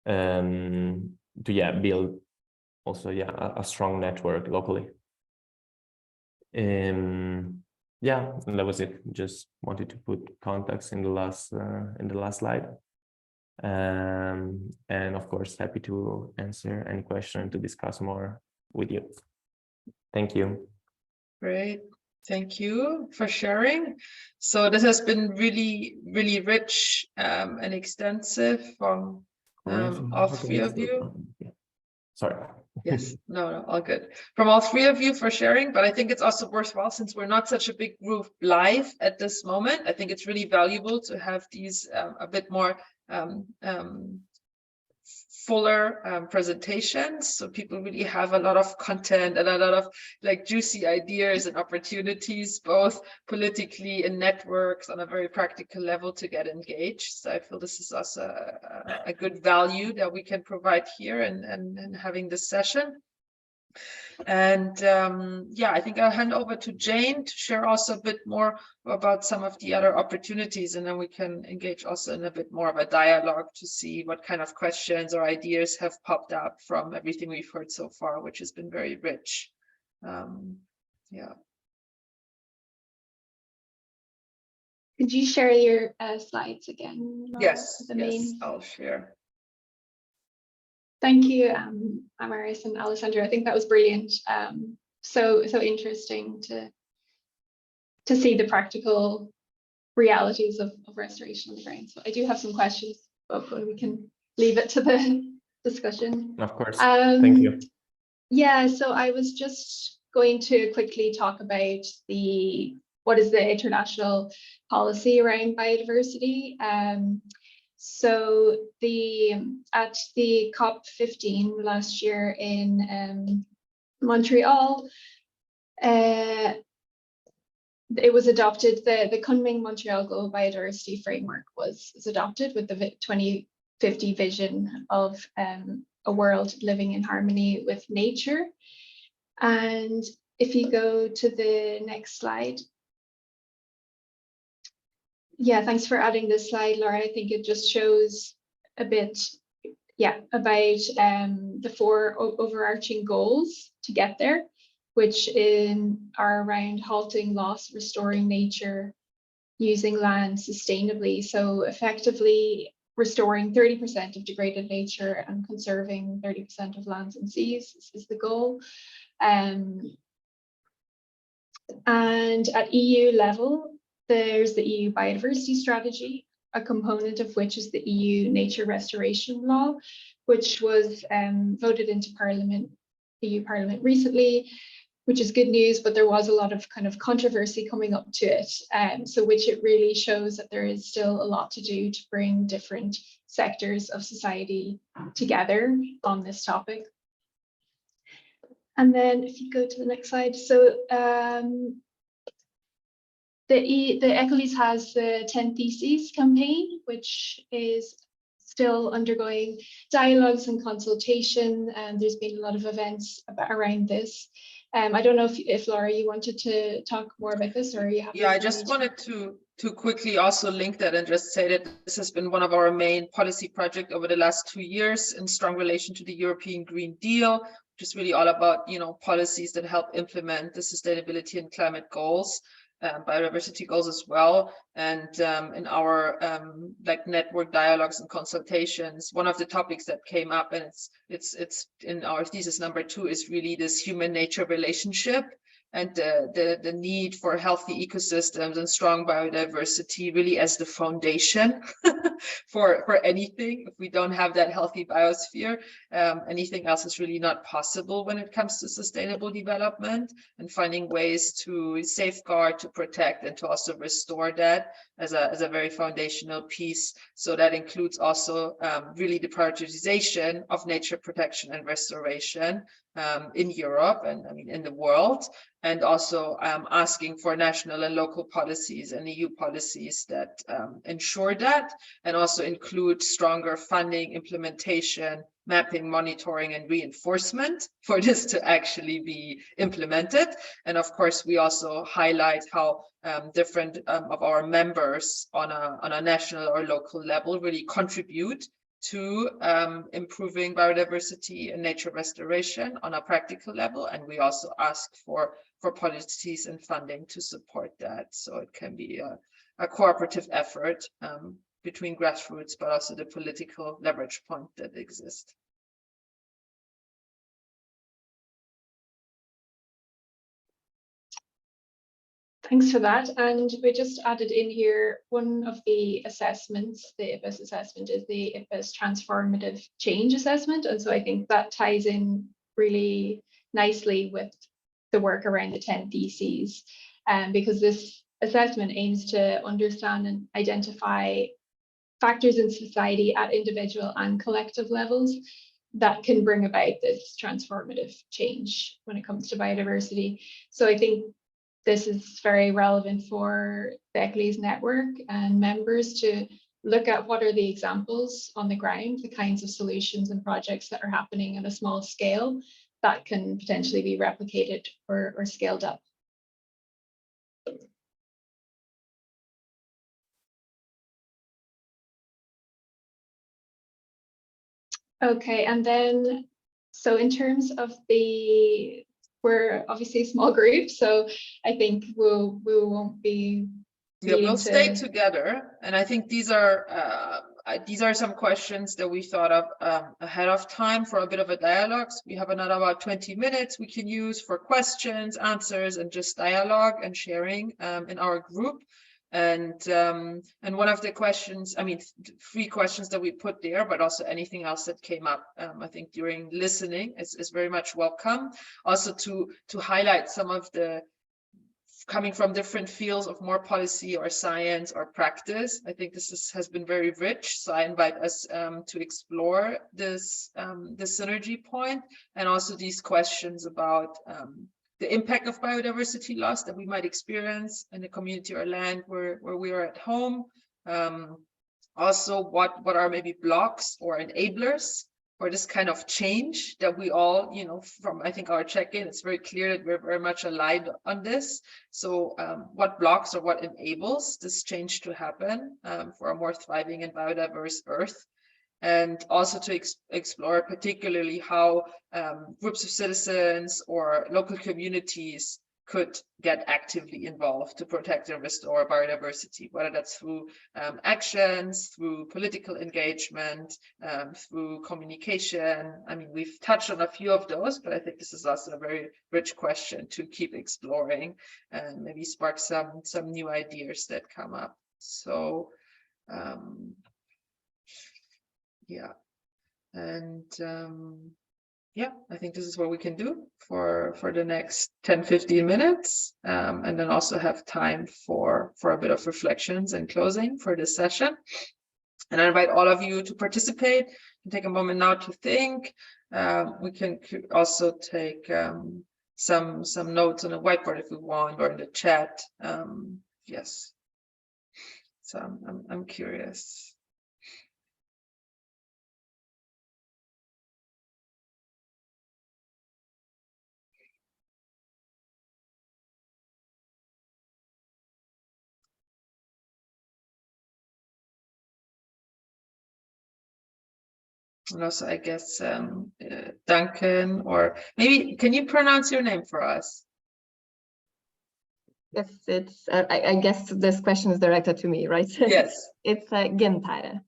to build also a strong network locally. Yeah, and that was it. Just wanted to put context in the last slide, and of course happy to answer any question, to discuss more with you. Thank you. Great. Thank you for sharing. So this has been really, really rich and extensive from all three of you. Sorry. Yes, no, all good. From all three of you for sharing, but I think it's also worthwhile, since we're not such a big group live at this moment, I think it's really valuable to have these a bit more fuller presentations, so people really have a lot of content and a lot of like juicy ideas and opportunities, both politically and networks, on a very practical level, to get engaged. So I feel this is also a good value that we can provide here and having this session. And yeah, I think I'll hand over to Jane to share also a bit more about some of the other opportunities, and then we can engage also in a bit more of a dialogue to see what kind of questions or ideas have popped up from everything we've heard so far, which has been very rich. Yeah. Could you share your slides again, Laura? Yes, The yes, main... I'll share. Thank you, Amaris and Alessandro. I think that was brilliant. So interesting to see the practical realities of restoration on the ground. So I do have some questions, but we can leave it to the discussion. Of course. Thank you. Yeah, so I was just going to quickly talk about what is the international policy around biodiversity. So at the COP15 last year in Montreal, it was adopted, the Kunming-Montreal Global Biodiversity Framework was adopted with the 2050 vision of a world living in harmony with nature. And if you go to the next slide. Yeah, thanks for adding this slide, Laura. I think it just shows a bit, yeah, about the 4 overarching goals to get there, which are around halting loss, restoring nature, using land sustainably. So effectively restoring 30% of degraded nature and conserving 30% of lands and seas is the goal. And at EU level, there's the EU Biodiversity Strategy, a component of which is the EU Nature Restoration Law, which was voted into Parliament, EU Parliament recently, which is good news, but there was a lot of kind of controversy coming up to it. So which it really shows that there is still a lot to do to bring different sectors of society together on this topic. And then if you go to the next slide, so the ECOLISE has the 10 Theses campaign, which is still undergoing dialogues and consultation, and there's been a lot of events around this. I don't know if Laura, you wanted to talk more about this, or you have? Yeah, I just wanted to quickly also link that and just say that this has been one of our main policy projects over the last 2 years in strong relation to the European Green Deal, which is really all about, you know, policies that help implement the sustainability and climate goals. Biodiversity goals as well, and in our like network dialogues and consultations, one of the topics that came up, and it's in our thesis number 2, is really this human-nature relationship and the need for healthy ecosystems and strong biodiversity really as the foundation for anything. If we don't have that healthy biosphere, anything else is really not possible when it comes to sustainable development, and finding ways to safeguard, to protect, and to also restore that as a very foundational piece. So that includes also really the prioritization of nature protection and restoration in Europe and I mean in the world, and also asking for national and local policies and EU policies that ensure that, and also include stronger funding, implementation, mapping, monitoring, and reinforcement for this to actually be implemented. And of course, we also highlight how different of our members on a national or local level really contribute to improving biodiversity and nature restoration on a practical level. And we also ask for policies and funding to support that. So it can be a cooperative effort between grassroots, but also the political leverage point that exists. Thanks for that. And we just added in here one of the assessments, the IPBES assessment is the IPBES Transformative Change Assessment. And so I think that ties in really nicely with the work around the 10 Theses, because this assessment aims to understand and identify factors in society at individual and collective levels that can bring about this transformative change when it comes to biodiversity. So I think this is very relevant for the ECOLISE network and members to look at what are the examples on the ground, the kinds of solutions and projects that are happening at a small scale that can potentially be replicated or scaled up. Okay, and then, so in terms of we're obviously a small group, so I think we won't be. Yeah, we'll stay together, and I think these are some questions that we thought of ahead of time for a bit of a dialogue. So we have another about 20 minutes we can use for questions, answers, and just dialogue and sharing in our group. And one of the questions, I mean, 3 questions that we put there, but also anything else that came up, I think during listening is very much welcome. Also to highlight some of the coming from different fields of more policy or science or practice. I think this has been very rich. So I invite us to explore this synergy point, and also these questions about the impact of biodiversity loss that we might experience in a community or land where we are at home. Also, what are maybe blocks or enablers for this kind of change that we all, you know, from I think our check-in, it's very clear that we're very much aligned on this. So what blocks or what enables this change to happen for a more thriving and biodiverse Earth? And also to explore particularly how groups of citizens or local communities could get actively involved to protect and restore biodiversity, whether that's through actions, through political engagement, through communication. I mean, we've touched on a few of those, but I think this is also a very rich question to keep exploring and maybe spark some new ideas that come up. So yeah, and yeah, I think this is what we can do for the next 10-15 minutes, and then also have time for a bit of reflections and closing for this session. And I invite all of you to participate and take a moment now to think. We can also take some notes on a whiteboard if we want, or in the chat. Yes, so I'm curious. And also, I guess, Duncan, or maybe, can you pronounce your name for us? Yes, it's, I guess this question is directed to me, right? Yes. It's Gintare.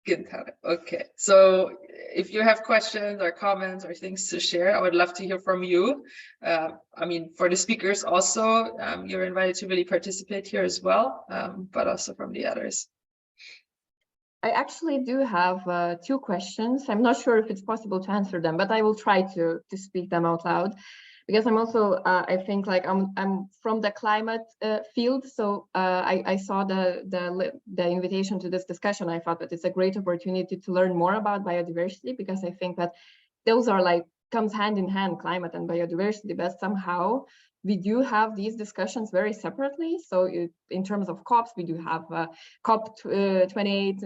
Gintare, okay. So if you have questions or comments or things to share, I would love to hear from you. I mean, for the speakers also, you're invited to really participate here as well, but also from the others. I actually do have 2 questions. I'm not sure if it's possible to answer them, but I will try to speak them out loud, because I'm also, I think, like I'm from the climate field, so I saw the invitation to this discussion. I thought that it's a great opportunity to learn more about biodiversity, because I think that those are like comes hand in hand, climate and biodiversity, but somehow we do have these discussions very separately. So in terms of COPs, we do have COP 28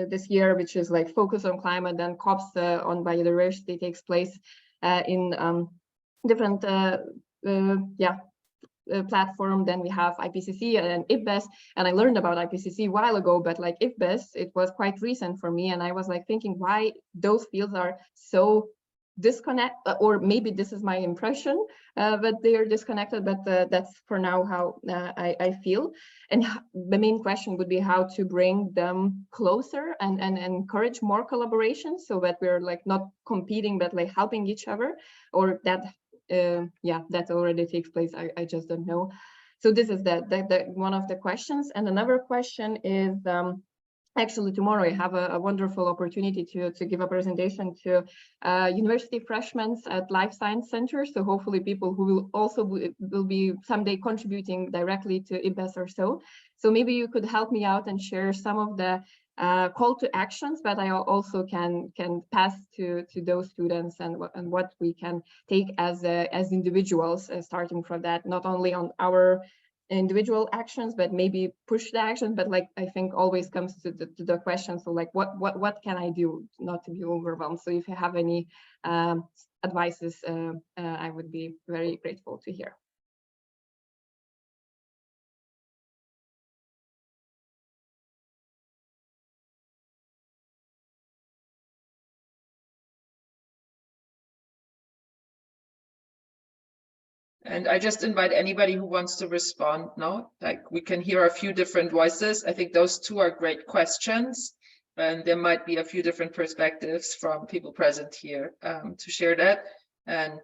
this year, which is like focus on climate, then COPs on biodiversity takes place in different platform. Then we have IPCC and IPBES, and I learned about IPCC a while ago, but like IPBES, it was quite recent for me, and I was like thinking why those fields are so disconnect, or maybe this is my impression, but they are disconnected, but that's for now how I feel. And the main question would be how to bring them closer and encourage more collaboration, so that we're like not competing, but like helping each other, or that that already takes place. I just don't know. So this is the one of the questions. And another question is, actually, tomorrow I have a wonderful opportunity to give a presentation to university freshmen at Life Science Center. So hopefully people who will also will be someday contributing directly to IPBES or so. So maybe you could help me out and share some of the call to actions that I also can pass to those students, and what we can take as individuals, starting from that, not only on our individual actions, but maybe push the action. But like, I think always comes to the question. So like, what can I do not to be overwhelmed? So if you have any advices, I would be very grateful to hear. And I just invite anybody who wants to respond now. Like, we can hear a few different voices. I think those two are great questions. And there might be a few different perspectives from people present here to share that. And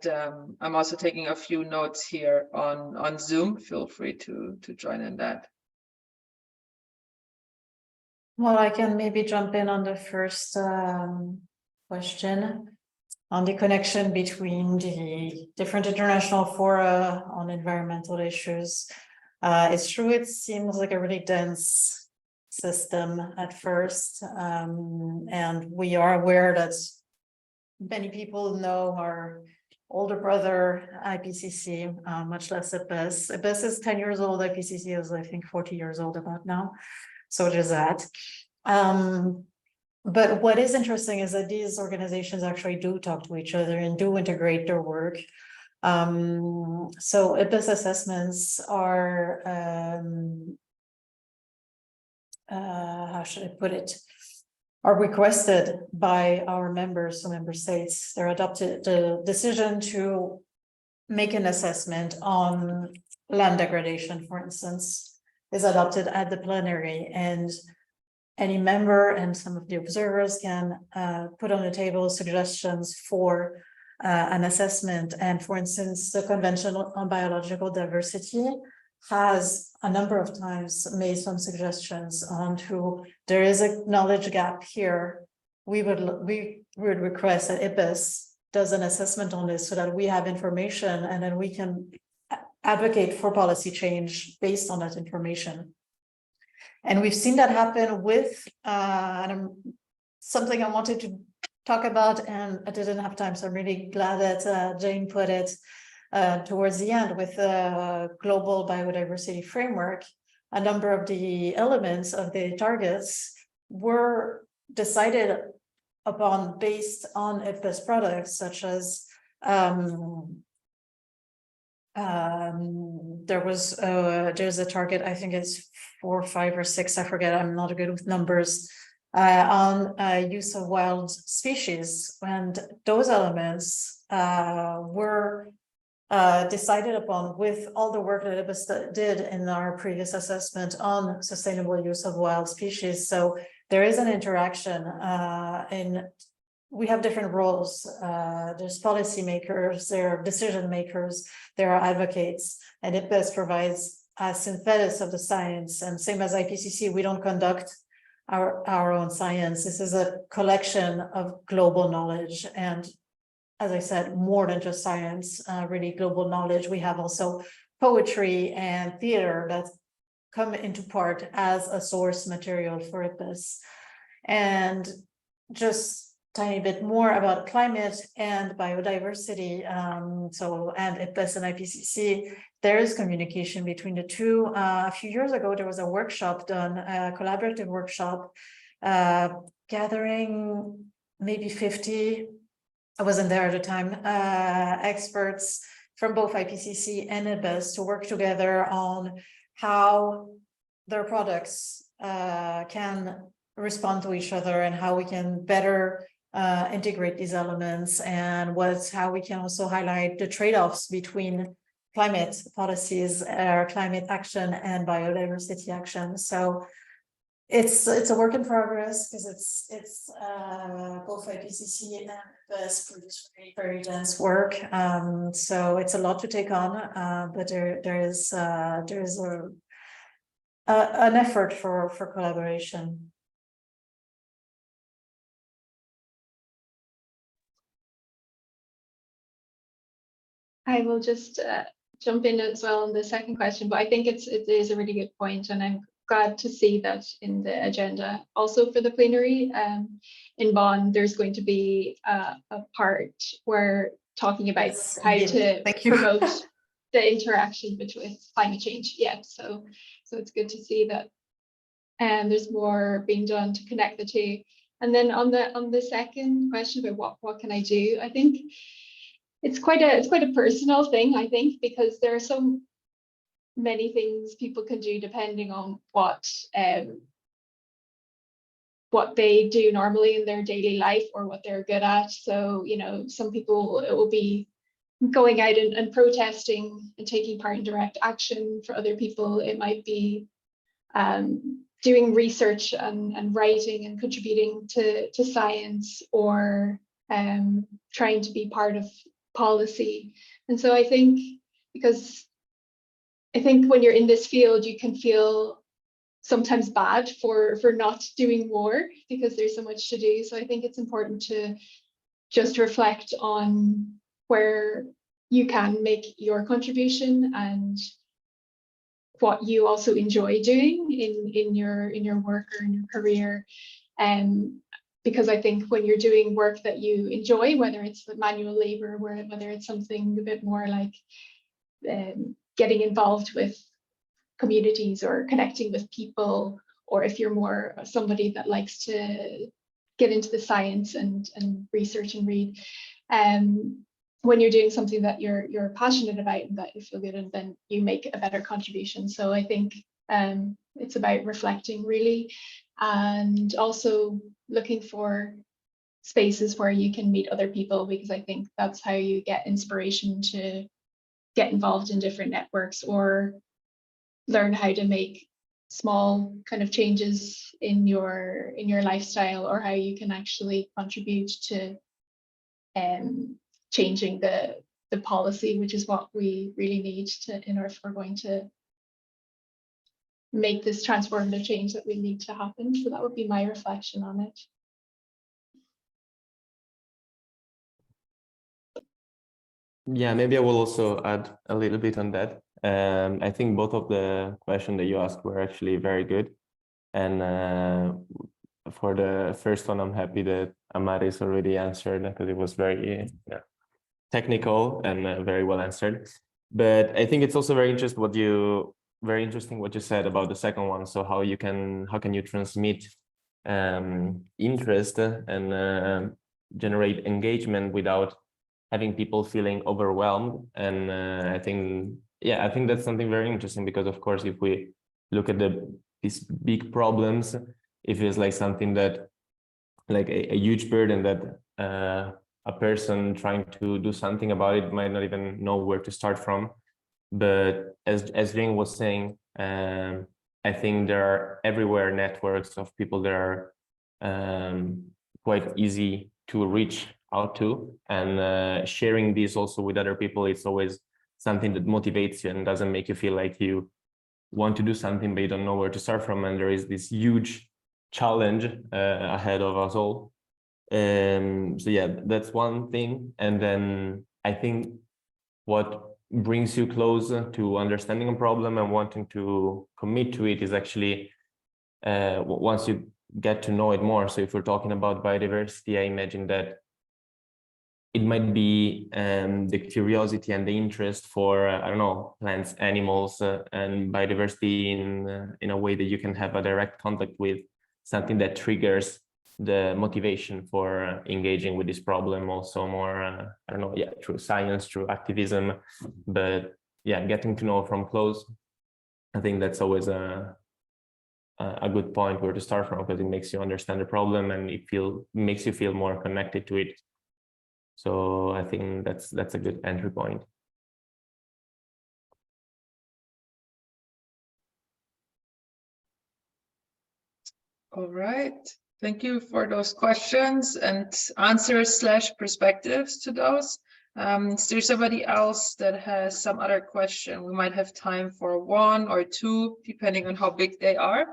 I'm also taking a few notes here on Zoom. Feel free to join in that. Well, I can maybe jump in on the first question on the connection between the different international fora on environmental issues. It's true, it seems like a really dense system at first, and we are aware that many people know our older brother IPCC, much less IPBES. IPBES is 10 years old, IPCC is I think 40 years old about now, so there's that. But what is interesting is that these organizations actually do talk to each other and do integrate their work. So IPBES assessments are, how should I put it, are requested by our members, so member states. They're adopted, the decision to make an assessment on land degradation, for instance, is adopted at the plenary, and any member and some of the observers can put on the table suggestions for an assessment. And for instance, the Convention on Biological Diversity has a number of times made some suggestions on who there is a knowledge gap here. We would request that IPBES does an assessment on this so that we have information and then we can advocate for policy change based on that information. And we've seen that happen with something I wanted to talk about and I didn't have time, so I'm really glad that Jane put it towards the end with the global biodiversity framework. A number of the elements of the targets were decided upon based on IPBES products, such as there's a target, I think it's 4, 5, or 6, I forget, I'm not good with numbers, on use of wild species, and those elements were decided upon with all the work that IPBES did in our previous assessment on sustainable use of wild species. So there is an interaction we have different roles. There's policymakers, there are decision makers, there are advocates, and IPBES provides a synthesis of the science. And same as IPCC, we don't conduct our own science. This is a collection of global knowledge. And as I said, more than just science, really global knowledge. We have also poetry and theater that come into part as a source material for IPBES. And just tiny bit more about climate and biodiversity. And IPBES and IPCC, there is communication between the two. A few years ago, there was a workshop done, a collaborative workshop, gathering maybe 50, I wasn't there at the time, experts from both IPCC and IPBES to work together on how their products can respond to each other and how we can better integrate these elements, and how we can also highlight the trade-offs between climate policies, climate action, and biodiversity action. So it's a work in progress because it's both IPCC and IPBES produce very dense work. So it's a lot to take on, but there is an effort for collaboration. I will just jump in as well on the second question, but I think it is a really good point, and I'm glad to see that in the agenda. Also for the plenary in Bonn, there's going to be a part where talking about how to promote the interaction between climate change yet. So it's good to see that there's more being done to connect the two. And then on the second question about what can I do, I think it's quite a personal thing, I think, because there are so many things people can do depending on what they do normally in their daily life or what they're good at. So, you know, some people, it will be going out and protesting and taking part in direct action. For other people, it might be doing research and writing and contributing to science, or trying to be part of policy. And so I think, because I think when you're in this field, you can feel sometimes bad for not doing more because there's so much to do. So I think it's important to just reflect on where you can make your contribution and what you also enjoy doing in your work or in your career. Because I think when you're doing work that you enjoy, whether it's the manual labor, whether it's something a bit more like getting involved with communities or connecting with people, or if you're more somebody that likes to get into the science and research and read, when you're doing something that you're passionate about and that you feel good, and then you make a better contribution. So I think it's about reflecting really, and also looking for spaces where you can meet other people, because I think that's how you get inspiration to get involved in different networks or learn how to make small kind of changes in your lifestyle, or how you can actually contribute to changing the policy, which is what we really need in order if we're going to make this transformative change that we need to happen. So that would be my reflection on it. Yeah, maybe I will also add a little bit on that. I think both of the questions that you asked were actually very good. And for the first one, I'm happy that Amaris already answered, because it was very technical and very well answered. But I think it's also very interesting what you said about the second one. So how can you transmit interest and generate engagement without having people feeling overwhelmed? And I think that's something very interesting, because of course, if we look at these big problems, it feels like something that, like a huge burden that a person trying to do something about it might not even know where to start from. But as Jane was saying, I think there are everywhere networks of people that are quite easy to reach out to, and sharing this also with other people, it's always something that motivates you and doesn't make you feel like you want to do something but you don't know where to start from, and there is this huge challenge ahead of us all. So yeah, that's one thing. And then I think what brings you closer to understanding a problem and wanting to commit to it is actually once you get to know it more. So if we're talking about biodiversity, I imagine that it might be the curiosity and the interest for, I don't know, plants, animals, and biodiversity in a way that you can have a direct contact with, something that triggers the motivation for engaging with this problem. Also more, I don't know, yeah, through science, through activism, but yeah, getting to know from close. I think that's always a good point where to start from, because it makes you understand the problem and it makes you feel more connected to it. So I think that's a good entry point. All right. Thank you for those questions and answers / perspectives to those. Is there somebody else that has some other question? We might have time for one or two, depending on how big they are.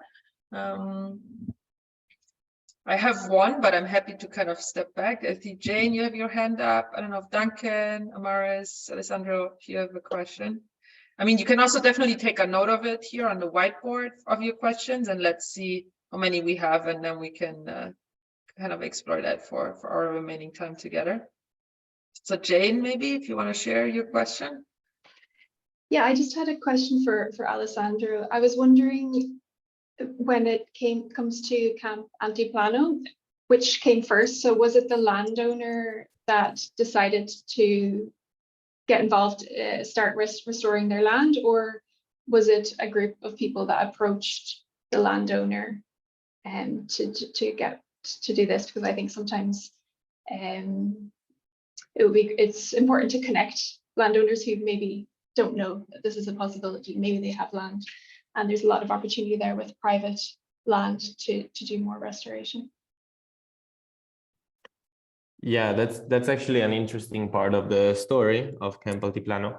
I have one, but I'm happy to kind of step back. I see Jane, you have your hand up. I don't know if Duncan, Amaris, Alessandro, if you have a question. I mean, you can also definitely take a note of it here on the whiteboard of your questions, and let's see how many we have, and then we can kind of explore that for our remaining time together. So Jane, maybe if you want to share your question. Yeah, I just had a question for Alessandro. I was wondering, when it comes to Camp Altiplano, which came first? So was it the landowner that decided to get involved, start restoring their land, or was it a group of people that approached the landowner to do this? Because I think sometimes it's important to connect landowners who maybe don't know that this is a possibility. Maybe they have land, and there's a lot of opportunity there with private land to do more restoration. Yeah, that's actually an interesting part of the story of Camp Altiplano,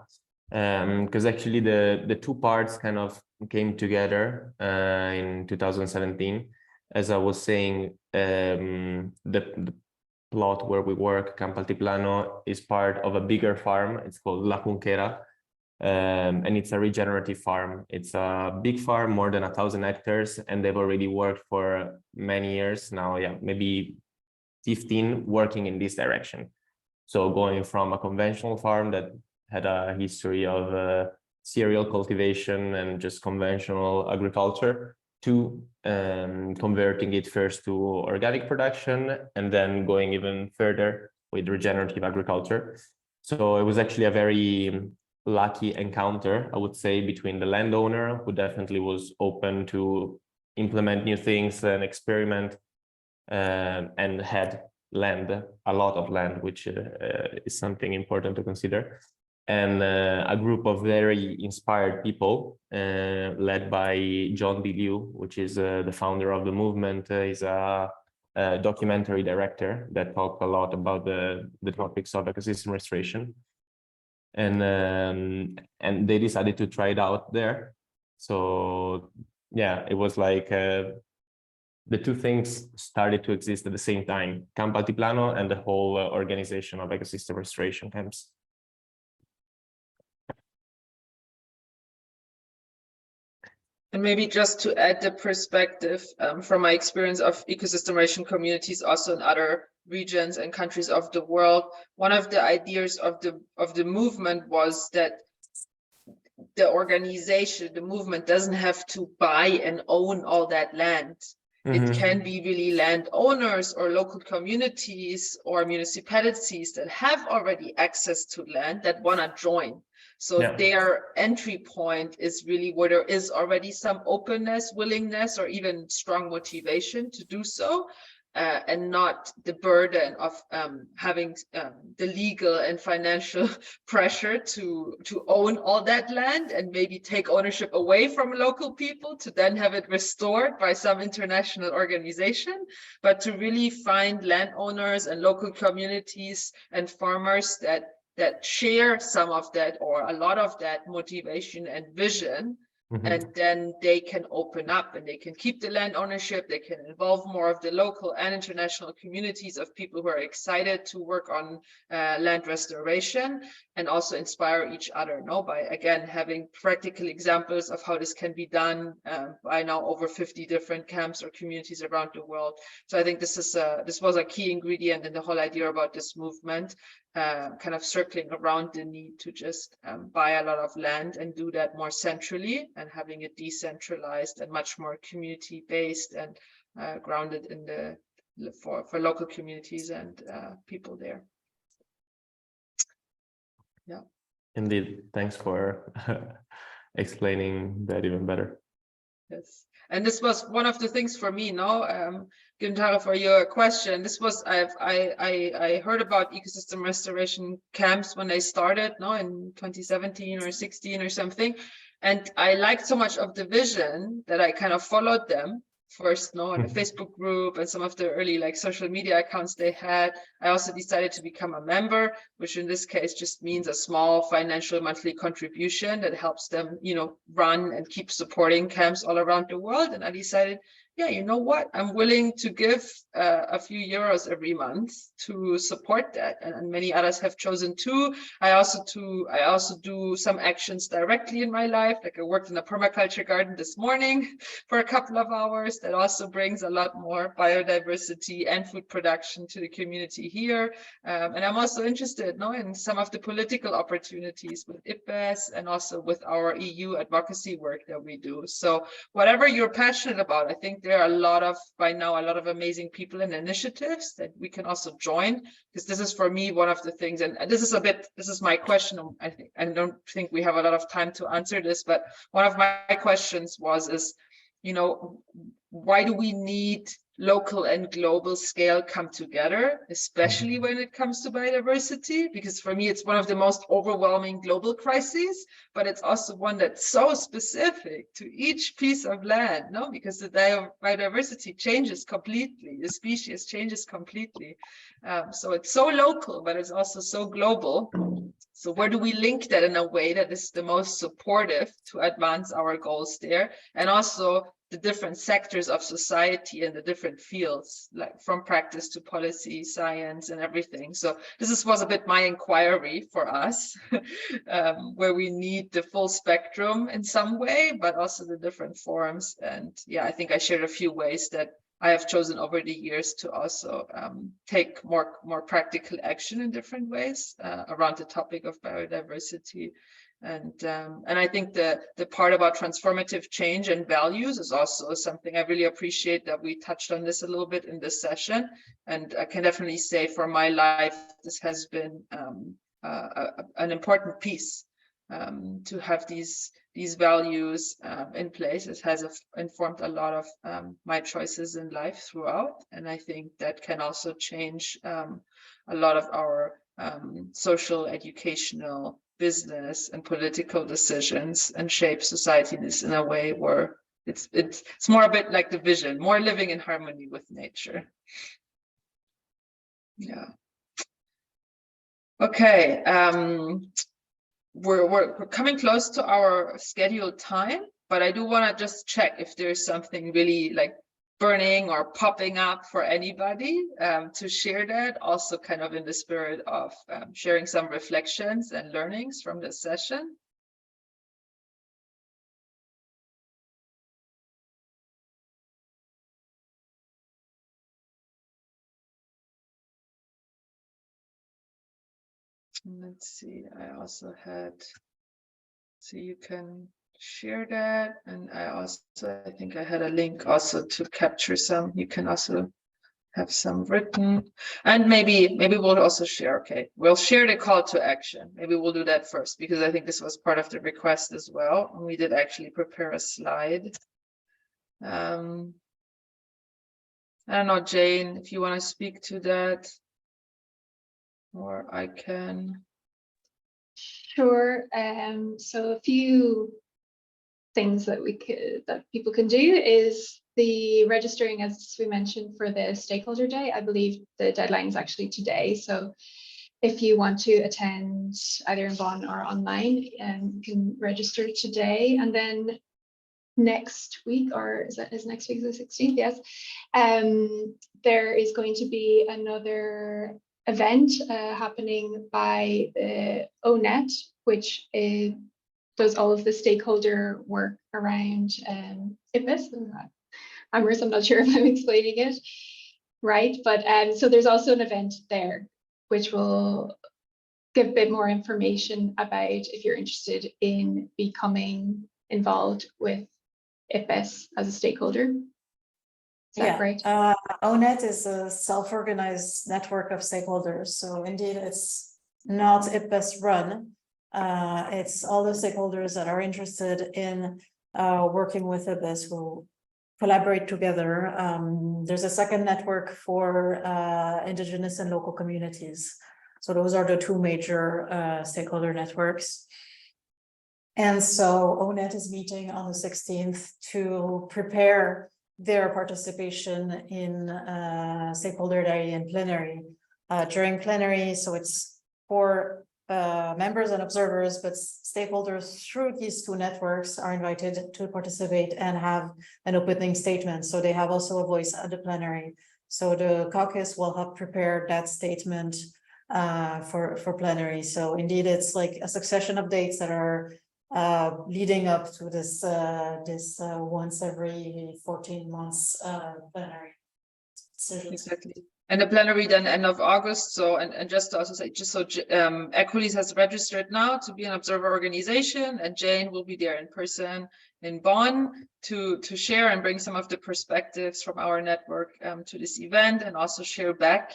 because actually the two parts kind of came together in 2017. As I was saying, the plot where we work, Camp Altiplano, is part of a bigger farm. It's called La Junquera, and it's a regenerative farm. It's a big farm, more than 1,000 hectares, and they've already worked for many years now. Yeah, maybe 15 working in this direction. So going from a conventional farm that had a history of cereal cultivation and just conventional agriculture to converting it first to organic production and then going even further with regenerative agriculture. So it was actually a very lucky encounter, I would say, between the landowner, who definitely was open to implement new things and experiment, and had land, a lot of land, which is something important to consider, and a group of very inspired people led by John B. Liu, which is the founder of the movement. He's a documentary director that talked a lot about the topics of ecosystem restoration, and they decided to try it out there. So yeah, it was like the two things started to exist at the same time: Camp Altiplano and the whole organization of ecosystem restoration camps. And maybe just to add the perspective from my experience of ecosystem restoration communities also in other regions and countries of the world, one of the ideas of the movement was that the organization, the movement, doesn't have to buy and own all that land. It can be really landowners or local communities or municipalities that have already access to land that want to join. So their entry point is really where there is already some openness, willingness, or even strong motivation to do so, and not the burden of having the legal and financial pressure to own all that land and maybe take ownership away from local people to then have it restored by some international organization, but to really find landowners and local communities and farmers that share some of that or a lot of that motivation and vision. And then they can open up and they can keep the land ownership. They can involve more of the local and international communities of people who are excited to work on land restoration, and also inspire each other, by again having practical examples of how this can be done by now over 50 different camps or communities around the world. So I think this was a key ingredient in the whole idea about this movement, kind of circling around the need to just buy a lot of land and do that more centrally, and having it decentralized and much more community-based and grounded in for local communities and people there. Yeah. Indeed. Thanks for explaining that even better. Yes. And this was one of the things for me, Gintara, for your question. This was, I heard about ecosystem restoration camps when they started, in 2017 or 16 or something. And I liked so much of the vision that I kind of followed them first, on a Facebook group and some of the early social media accounts they had. I also decided to become a member, which in this case just means a small financial monthly contribution that helps them, run and keep supporting camps all around the world. And I decided, yeah, you know what, I'm willing to give a few euros every month to support that, and many others have chosen to. I also do some actions directly in my life, like I worked in a permaculture garden this morning for a couple of hours. That also brings a lot more biodiversity and food production to the community here. And I'm also interested in some of the political opportunities with IPBES and also with our EU advocacy work that we do. So whatever you're passionate about, I think there are by now a lot of amazing people and initiatives that we can also join, because this is for me one of the things, and this is my question. I don't think we have a lot of time to answer this, but one of my questions is, why do we need local and global scale come together, especially when it comes to biodiversity? Because for me, it's one of the most overwhelming global crises, but it's also one that's so specific to each piece of land, no? Because the biodiversity changes completely, the species changes completely. So it's so local, but it's also so global. So where do we link that in a way that is the most supportive to advance our goals there? And also the different sectors of society and the different fields, like from practice to policy, science, and everything. So this was a bit my inquiry for us, where we need the full spectrum in some way, but also the different forms. And yeah, I think I shared a few ways that I have chosen over the years to also take more practical action in different ways around the topic of biodiversity. And I think the part about transformative change and values is also something I really appreciate that we touched on this a little bit in this session. And I can definitely say for my life, this has been an important piece to have these values in place. It has informed a lot of my choices in life throughout. And I think that can also change a lot of our social, educational, business and political decisions and shape societies in a way where it's more a bit like the vision, more living in harmony with nature. Yeah. Okay. We're coming close to our scheduled time, but I do want to just check if there's something really like burning or popping up for anybody to share that, also kind of in the spirit of sharing some reflections and learnings from this session. Let's see, I also had, so you can share that, and I think I had a link also to capture some. You can also have some written, and maybe we'll also share. Okay, we'll share the call to action. Maybe we'll do that first, because I think this was part of the request as well, and we did actually prepare a slide. I don't know, Jane, if you want to speak to that, or I can. Sure. So a few things that people can do is the registering, as we mentioned, for the Stakeholder Day. I believe the deadline is actually today. So if you want to attend either in Bonn or online, you can register today. And then next week, or is next week the 16th? Yes. There is going to be another event happening by the ONET, which does all of the stakeholder work around IPBES. Amherst, I'm not sure if I'm explaining it right, but so there's also an event there which will give a bit more information about if you're interested in becoming involved with IPBES as a stakeholder. Is that right? ONET is a self-organized network of stakeholders. So indeed, it's not IPBES run. It's all the stakeholders that are interested in working with IPBES who collaborate together. There's a second network for indigenous and local communities. So those are the two major stakeholder networks. And so ONET is meeting on the 16th to prepare their participation in Stakeholder Day and Plenary. During Plenary, so it's for members and observers, but stakeholders through these two networks are invited to participate and have an opening statement. So they have also a voice at the plenary. So the caucus will help prepare that statement for plenary. So indeed, it's like a succession of dates that are leading up to this once every 14 months plenary. Exactly. And the plenary then end of August. So, and just to also say, ECOLISE has registered now to be an observer organization, and Jane will be there in person in Bonn to share and bring some of the perspectives from our network to this event, and also share back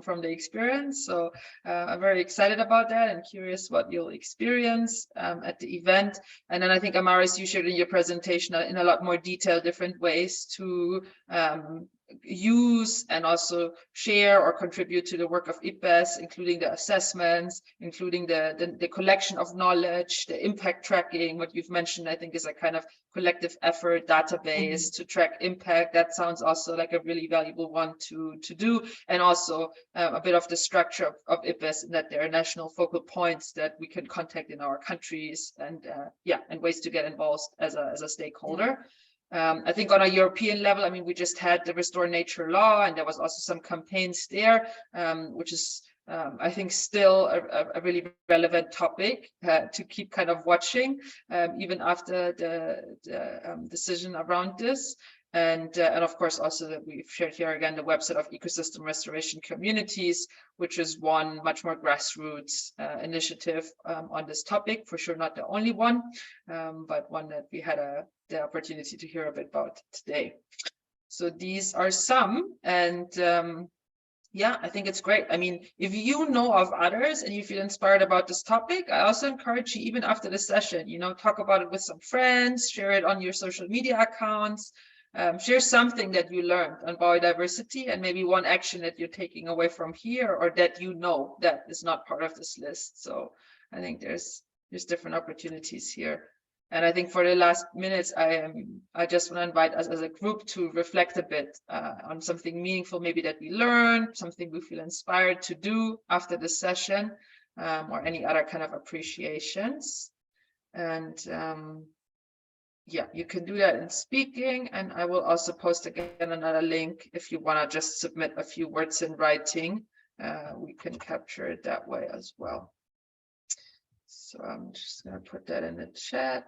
from the experience. So I'm very excited about that and curious what you'll experience at the event. And then I think, Amaris, you shared in your presentation in a lot more detail different ways to use and also share or contribute to the work of IPBES, including the assessments, including the collection of knowledge, the impact tracking. What you've mentioned, I think, is a kind of collective effort database to track impact. That sounds also like a really valuable one to do. And also a bit of the structure of IPBES, in that there are national focal points that we can contact in our countries, and and ways to get involved as a stakeholder. I think on a European level, I mean, we just had the Restore Nature law, and there was also some campaigns there, which is, I think, still a really relevant topic to keep kind of watching, even after the decision around this. And of course, also that we've shared here again the website of ecosystem restoration communities, which is one much more grassroots initiative on this topic. For sure, not the only one, but one that we had the opportunity to hear a bit about today. So these are some, and I think it's great. I mean, if you know of others and you feel inspired about this topic, I also encourage you, even after the session, talk about it with some friends, share it on your social media accounts. Share something that you learned on biodiversity, and maybe one action that you're taking away from here, or that that is not part of this list. So I think there's different opportunities here. And I think for the last minutes, I just want to invite us as a group to reflect a bit on something meaningful, maybe that we learned, something we feel inspired to do after the session, or any other kind of appreciations. And you can do that in speaking, and I will also post again another link if you want to just submit a few words in writing. We can capture it that way as well. So I'm just going to put that in the chat.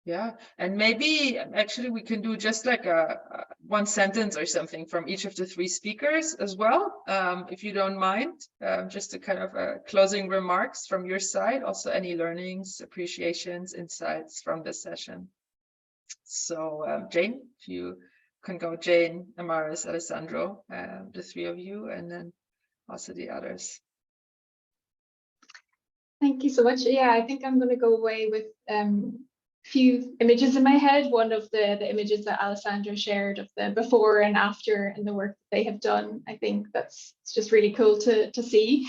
Yeah, and maybe actually we can do just like a one sentence or something from each of the three speakers as well, if you don't mind, just to kind of closing remarks from your side, also any learnings, appreciations, insights from this session. So Jane, if you can go, Jane, Amaris, Alessandro, the three of you, and then also the others. Thank you so much. Yeah, I think I'm going to go away with few images in my head. One of the images that Alessandro shared of the before and after and the work that they have done. I think it's just really cool to see.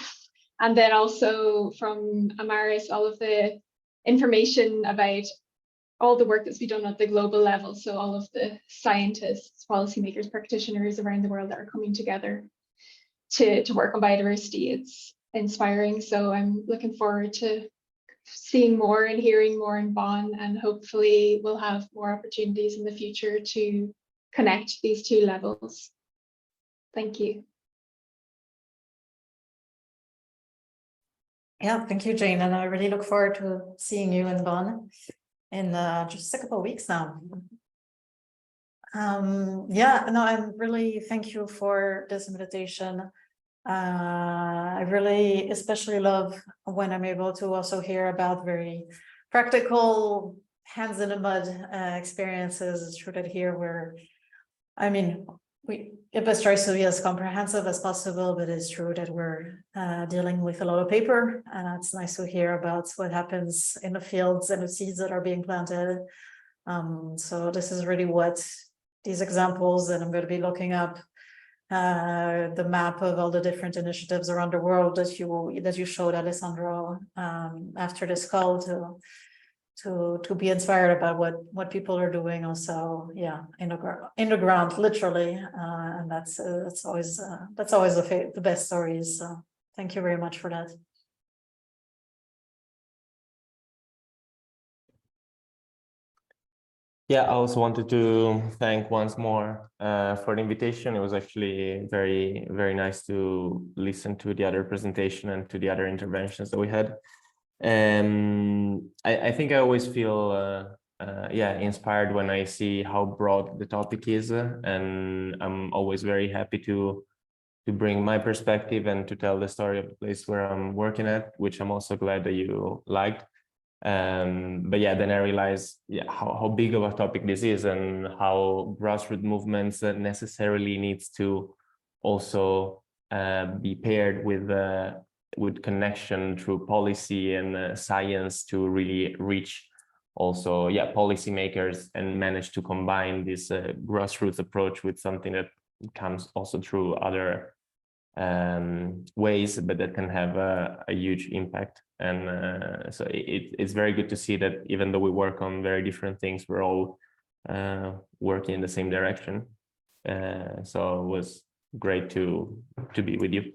And then also from Amaris, all of the information about all the work that's been done at the global level. So all of the scientists, policymakers, practitioners around the world that are coming together to work on biodiversity. It's inspiring. So I'm looking forward to seeing more and hearing more in Bonn, and hopefully we'll have more opportunities in the future to connect these two levels. Thank you. Yeah, thank you, Jane. And I really look forward to seeing you in Bonn in just a couple of weeks now. I really thank you for this invitation. I really especially love when I'm able to also hear about very practical, hands in the mud experiences. It's true that here IPBES tries to be as comprehensive as possible, but it's true that we're dealing with a lot of paper. It's nice to hear about what happens in the fields and the seeds that are being planted. So this is really what these examples, and I'm going to be looking up the map of all the different initiatives around the world that you showed, Alessandro, after this call to be inspired about what people are doing also, in the ground, literally, and that's always the best stories. So Thank you very much for that. Yeah, I also wanted to thank once more for the invitation. It was actually very, very nice to listen to the other presentation and to the other interventions that we had. I think I always feel yeah, inspired when I see how broad the topic is, and I'm always very happy to bring my perspective and to tell the story of the place where I'm working at, which I'm also glad that you liked. But yeah, then I realized how big of a topic this is and how grassroots movements necessarily needs to also be paired with connection through policy and science to really reach also policymakers and manage to combine this grassroots approach with something that comes also through other ways, but that can have a huge impact. And so it's very good to see that even though we work on very different things, we're all working in the same direction. So it was great to be with you.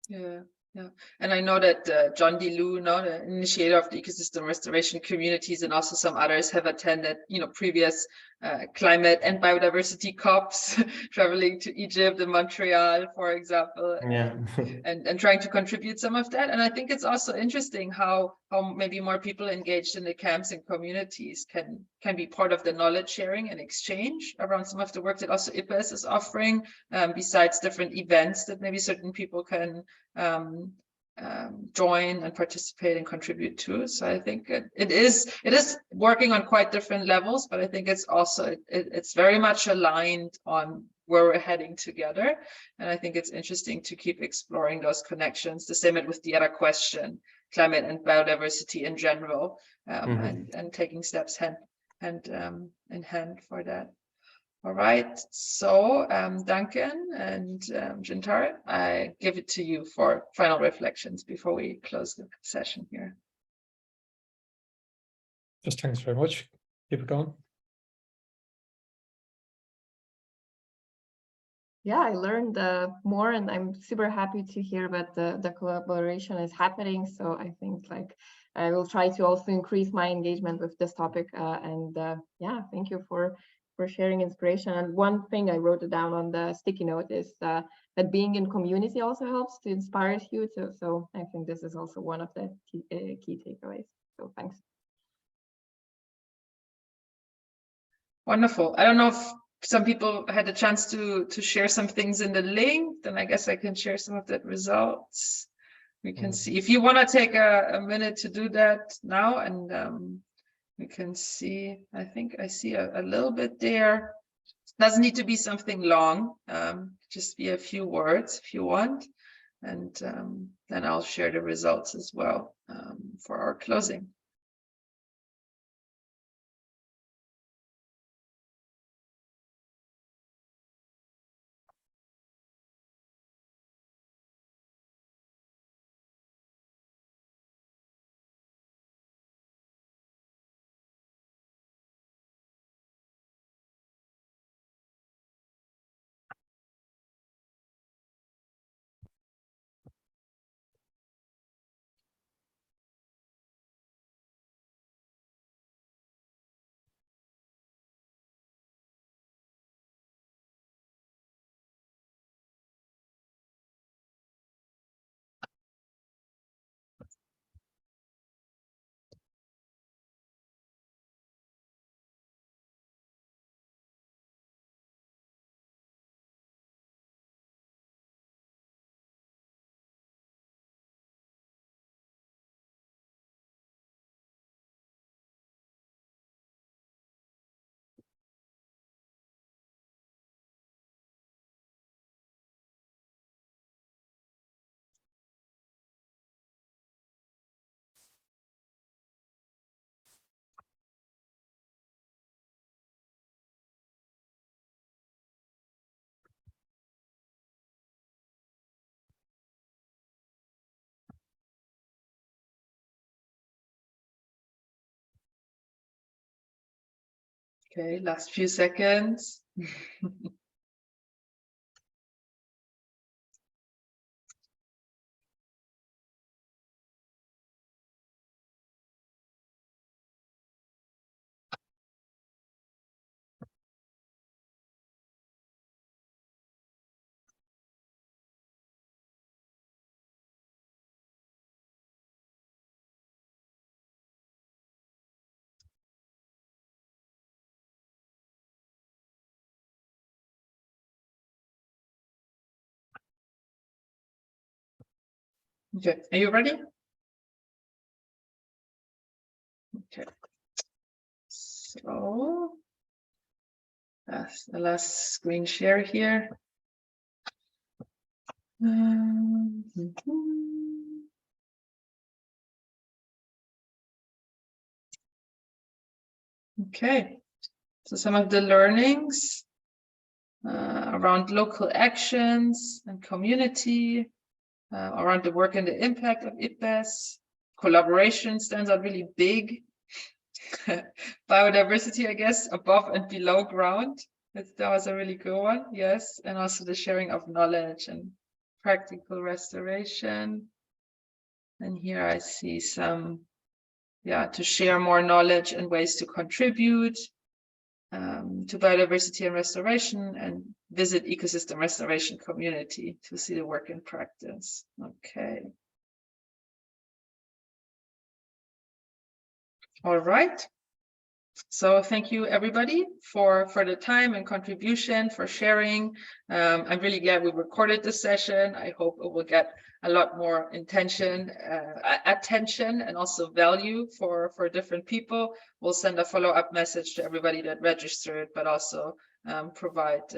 Yeah. Yeah, and I know that John DeLu, the initiator of the ecosystem restoration communities, and also some others have attended, previous climate and biodiversity COPs, traveling to Egypt and Montreal, for example, yeah. and trying to contribute some of that. And I think it's also interesting how maybe more people engaged in the camps and communities can be part of the knowledge sharing and exchange around some of the work that also IPBES is offering, besides different events that maybe certain people can join and participate and contribute to. So I think it is working on quite different levels, but I think it's also it's very much aligned on where we're heading together. And I think it's interesting to keep exploring those connections. The same with the other question, climate and biodiversity in general, and taking steps hand in hand for that. All right, so Duncan and Jintara, I give it to you for final reflections before we close the session here. Just thanks very much. Keep it going. Yeah, I learned more, and I'm super happy to hear that the collaboration is happening. So I think I will try to also increase my engagement with this topic. Yeah, thank you for sharing inspiration. And one thing I wrote it down on the sticky note is that being in community also helps to inspire you. So I think this is also one of the key takeaways. So thanks. Wonderful. I don't know if some people had a chance to share some things in the link, then I guess I can share some of the results. We can see if you want to take a minute to do that now, and we can see, I think I see a little bit there. Doesn't need to be something long, just be a few words if you want, and then I'll share the results as well for our closing. Okay, last few seconds. Okay, are you ready? Okay. So that's the last screen share here. Okay, so some of the learnings around local actions and community, around the work and the impact of IPBES. Collaboration stands out really big. Biodiversity, I guess, above and below ground. That was a really good one, yes. And also the sharing of knowledge and practical restoration. And here I see some, to share more knowledge and ways to contribute to biodiversity and restoration, and visit ecosystem restoration community to see the work in practice. Okay. All right. So thank you everybody for the time and contribution, for sharing. I'm really glad we recorded this session. I hope it will get a lot more attention and also value for different people. We'll send a follow-up message to everybody that registered, but also provide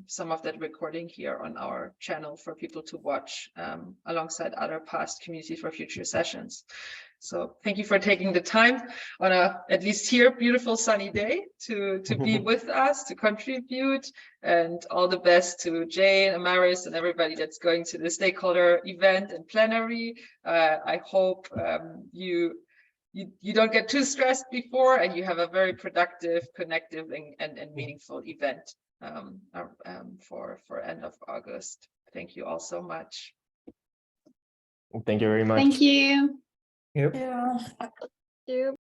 some of that recording here on our channel for people to watch alongside other past Community for Future sessions. So thank you for taking the time on a, at least here, beautiful sunny day to be with us, to contribute, and all the best to Jane, Amaris, and everybody that's going to the stakeholder event and plenary. I hope you don't get too stressed before, and you have a very productive, connective, and meaningful event for end of August. Thank you all so much. Thank you very much. Thank you. Yep. Yeah. Thank you.